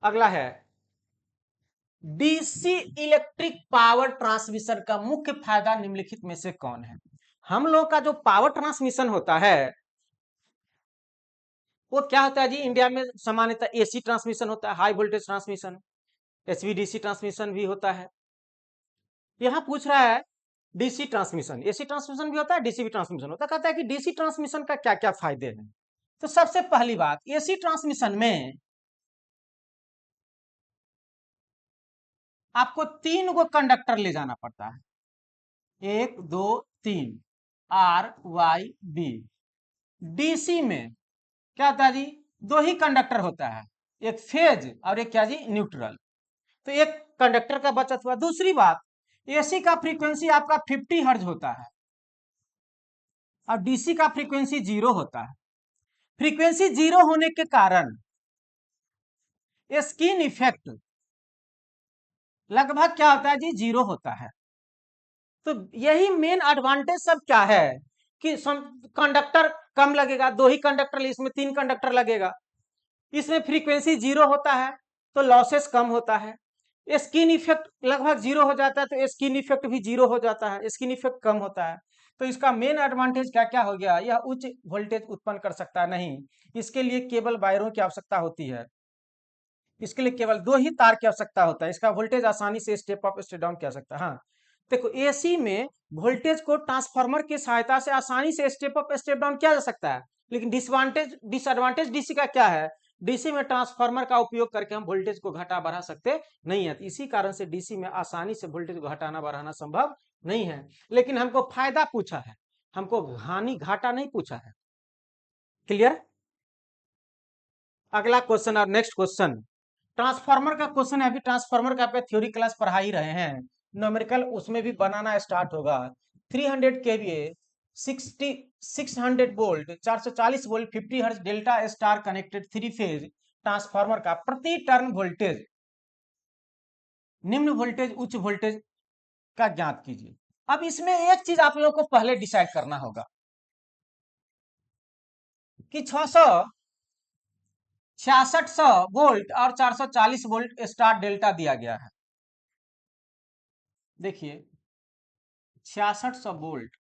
अगला है डीसी इलेक्ट्रिक पावर ट्रांसमिशन का मुख्य फायदा निम्नलिखित में से कौन है। हम लोग का जो पावर ट्रांसमिशन होता है वो क्या होता है जी, इंडिया में सामान्यतः एसी ट्रांसमिशन होता है, high voltage transmission, HVDC transmission भी होता है। यहां पूछ रहा है डीसी ट्रांसमिशन, एसी ट्रांसमिशन भी होता है, डीसी भी ट्रांसमिशन होता है। कहता है कि डीसी ट्रांसमिशन का क्या क्या फायदे हैं। तो सबसे पहली बात, एसी ट्रांसमिशन में आपको 3 गो कंडक्टर ले जाना पड़ता है, 1 2 3, आर वाई बी। डीसी में क्या होता है जी, 2 ही कंडक्टर होता है, एक फेज और एक क्या जी न्यूट्रल। तो एक कंडक्टर का बचत हुआ। दूसरी बात, एसी का फ्रीक्वेंसी आपका 50 हर्ज होता है और डीसी का फ्रीक्वेंसी 0 होता है। फ्रीक्वेंसी 0 होने के कारण स्किन इफेक्ट लगभग क्या होता है जी, 0 होता है। तो यही मेन एडवांटेज सब क्या है कि कंडक्टर कम लगेगा, 2 ही कंडक्टर, इसमें 3 कंडक्टर लगेगा। इसमें फ्रीक्वेंसी 0 होता है तो लॉसेस कम होता है। स्किन इफेक्ट लगभग 0 हो जाता है तो स्किन इफेक्ट भी 0 हो जाता है, स्किन इफेक्ट कम होता है। तो इसका मेन एडवांटेज क्या क्या हो गया, यह उच्च वोल्टेज उत्पन्न कर सकता है नहीं, इसके लिए केवल वायरों की आवश्यकता होती है। इसके लिए केवल 2 ही तार की आवश्यकता होता है, इसका वोल्टेज आसानी से स्टेप अप स्टेप डाउन किया सकता है। हाँ देखो, एसी में वोल्टेज को ट्रांसफार्मर की सहायता से आसानी से स्टेप अप स्टेप डाउन किया जा सकता है, लेकिन डिसएडवांटेज डीसी का क्या है, डीसी में ट्रांसफार्मर का उपयोग करके हम वोल्टेज को घटा बढ़ा सकते नहीं है। इसी कारण से डीसी में आसानी से वोल्टेज को घटाना बढ़ाना संभव नहीं है। लेकिन हमको फायदा पूछा है, हमको हानि घाटा नहीं पूछा है। क्लियर। अगला क्वेश्चन और नेक्स्ट क्वेश्चन ट्रांसफार्मर का क्वेश्चन है। अभी ट्रांसफार्मर का आप थ्योरी क्लास पढ़ा ही रहे हैं, न्यूमेरिकल उसमें भी बनाना स्टार्ट होगा। 300 KVA 600 volt 440 volt 50 hertz delta star connected 3 phase transformer का प्रति टर्न वोल्टेज निम्न वोल्टेज उच्च वोल्टेज का ज्ञात कीजिए। अब इसमें एक चीज आप लोगों को पहले डिसाइड करना होगा कि 6600 वोल्ट और 440 वोल्ट स्टार डेल्टा दिया गया है। देखिए 6600 वोल्ट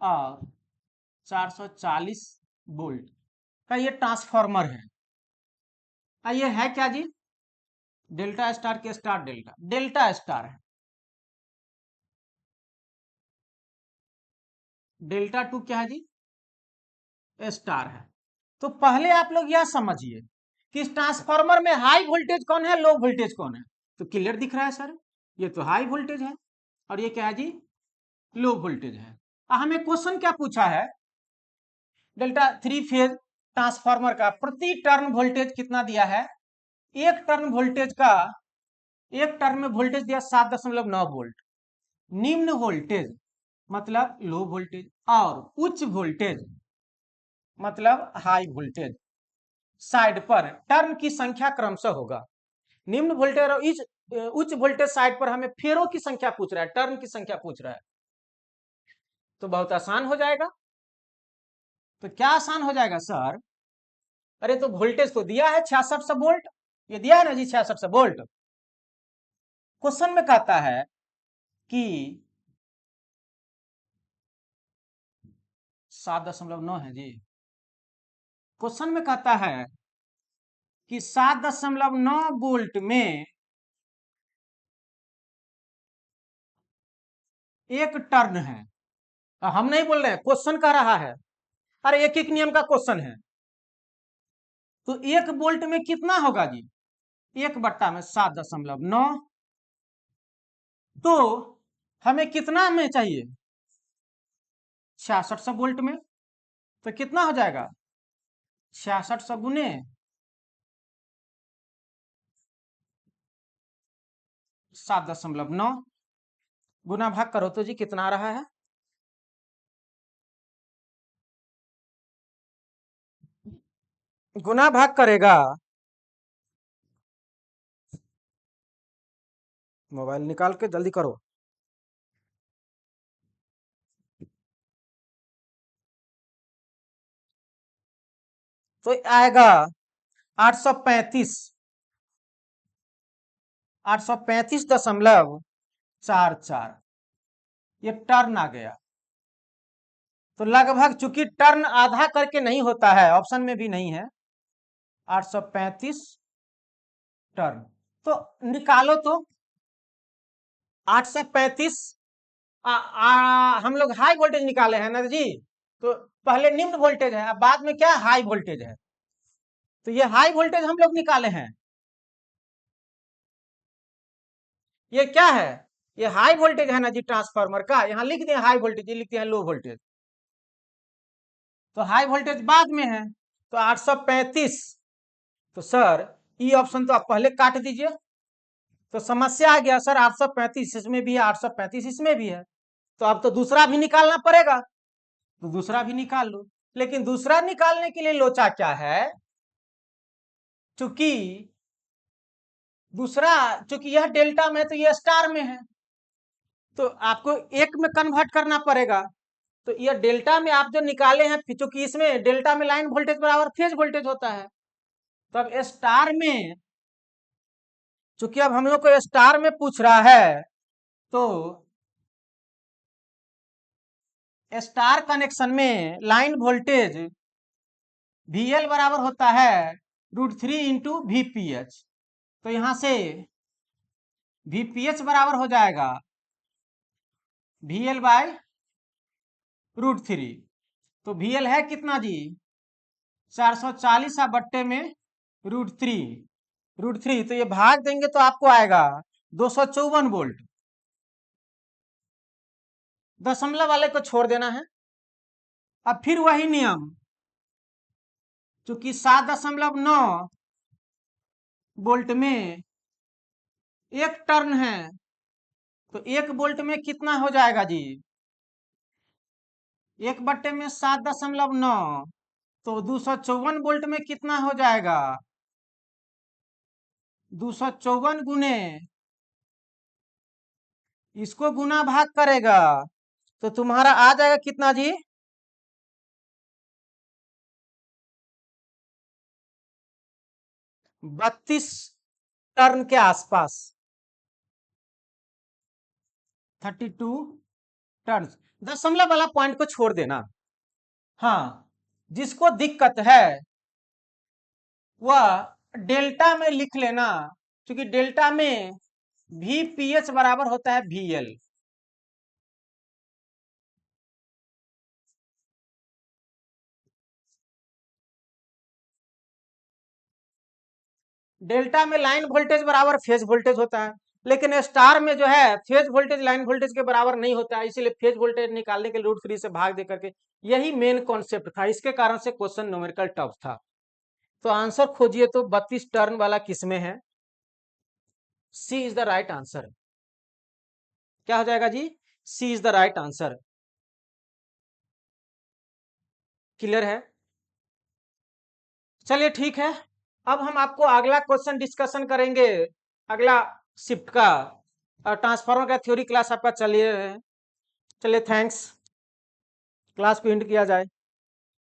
और 440 वोल्ट का ये ट्रांसफार्मर है। ये है क्या जी, डेल्टा स्टार के स्टार डेल्टा, डेल्टा स्टार है, डेल्टा टू क्या है जी स्टार है। तो पहले आप लोग यह समझिए कि इस ट्रांसफार्मर में हाई वोल्टेज कौन है, लो वोल्टेज कौन है। तो क्लियर दिख रहा है सर, ये तो हाई वोल्टेज है और ये क्या है जी लो वोल्टेज है। हमें क्वेश्चन क्या पूछा है, डेल्टा 3 फेज ट्रांसफार्मर का प्रति टर्न वोल्टेज कितना दिया है। एक टर्न वोल्टेज का, एक टर्न में वोल्टेज दिया 7.9 वोल्ट। निम्न वोल्टेज मतलब लो वोल्टेज और उच्च वोल्टेज मतलब हाई वोल्टेज साइड पर टर्न की संख्या क्रमशः होगा। निम्न वोल्टेज और उच्च वोल्टेज साइड पर हमें फेरों की संख्या पूछ रहा है, टर्न की संख्या पूछ रहा है। तो बहुत आसान हो जाएगा। तो क्या आसान हो जाएगा सर, अरे तो वोल्टेज तो दिया है 6600 वोल्ट, ये दिया है ना जी 6600 वोल्ट। क्वेश्चन में कहता है कि 7.9 है जी। क्वेश्चन में कहता है कि 7.9 वोल्ट में एक टर्न है, हम नहीं बोल रहे हैं, क्वेश्चन कह रहा है। अरे एक एक नियम का क्वेश्चन है। तो 1 वोल्ट में कितना होगा जी? 1/7.9। तो हमें कितना में चाहिए? 6600 वोल्ट में। तो कितना हो जाएगा? 6600 गुने 7.9 गुना भाग करो तो जी कितना आ रहा है? गुना भाग करेगा, मोबाइल निकाल के जल्दी करो। तो आएगा 835, 835.44 ये टर्न आ गया। तो लगभग, चूंकि टर्न आधा करके नहीं होता है, ऑप्शन में भी नहीं है, 835 टर्न। तो निकालो तो 835, हम लोग हाई वोल्टेज निकाले हैं ना जी। तो पहले निम्न वोल्टेज है, अब बाद में क्या हाई वोल्टेज है। तो ये हाई वोल्टेज हम लोग निकाले हैं। ये क्या है? ये हाई वोल्टेज है ना जी ट्रांसफार्मर का। यहाँ लिख दिए हाई वोल्टेज, ये लिखते हैं लो वोल्टेज। तो हाई वोल्टेज बाद में है। तो 835। तो सर ये ऑप्शन तो आप पहले काट दीजिए। तो समस्या आ गया सर, 835 इसमें भी है, 835 इसमें भी है। तो अब तो दूसरा भी निकालना पड़ेगा। तो दूसरा भी निकाल लो। लेकिन दूसरा निकालने के लिए लोचा क्या है? चूंकि दूसरा, चूंकि यह डेल्टा में तो यह स्टार में है, तो आपको एक में कन्वर्ट करना पड़ेगा। तो यह डेल्टा में आप जो निकाले हैं, चूंकि इसमें डेल्टा में लाइन वोल्टेज बराबर फेज वोल्टेज होता है। तो अब स्टार में, चूंकि अब हम लोग को स्टार में पूछ रहा है, तो स्टार कनेक्शन में लाइन वोल्टेज VL बराबर होता है √3 इंटू VPH। तो यहां से VPH बराबर हो जाएगा VL/√3। तो VL है कितना जी? 440 बट्टे में √3, √3। तो ये भाग देंगे तो आपको आएगा 254 वोल्ट। दशमलव वाले को छोड़ देना है। अब फिर वही नियम, चूंकि 7.9 वोल्ट में एक टर्न है, तो 1 वोल्ट में कितना हो जाएगा जी? 1/7.9, तो 254 वोल्ट में कितना हो जाएगा? 254 गुने, इसको गुना भाग करेगा तो तुम्हारा आ जाएगा कितना जी? 32 टर्न के आसपास, 32 टर्न। दशमलव वाला पॉइंट को छोड़ देना। हाँ, जिसको दिक्कत है वह डेल्टा में लिख लेना, क्योंकि डेल्टा में VPH बराबर होता है VL। डेल्टा में लाइन वोल्टेज बराबर फेज वोल्टेज होता है, लेकिन स्टार में जो है फेज वोल्टेज लाइन वोल्टेज के बराबर नहीं होता है, इसीलिए फेज वोल्टेज निकालने के √3 से भाग दे करके, यही मेन कॉन्सेप्ट था। इसके कारण से क्वेश्चन न्यूमेरिकल टफ था। तो आंसर खोजिए तो 32 टर्न वाला किसमें है? C is the right answer. क्या हो जाएगा जी? C is the right answer. Clear है? चलिए ठीक है। अब हम आपको अगला क्वेश्चन डिस्कशन करेंगे, अगला शिफ्ट का, और ट्रांसफार्मर का थ्योरी क्लास आपका चलिए। चलिए थैंक्स। क्लास को एंड किया जाए।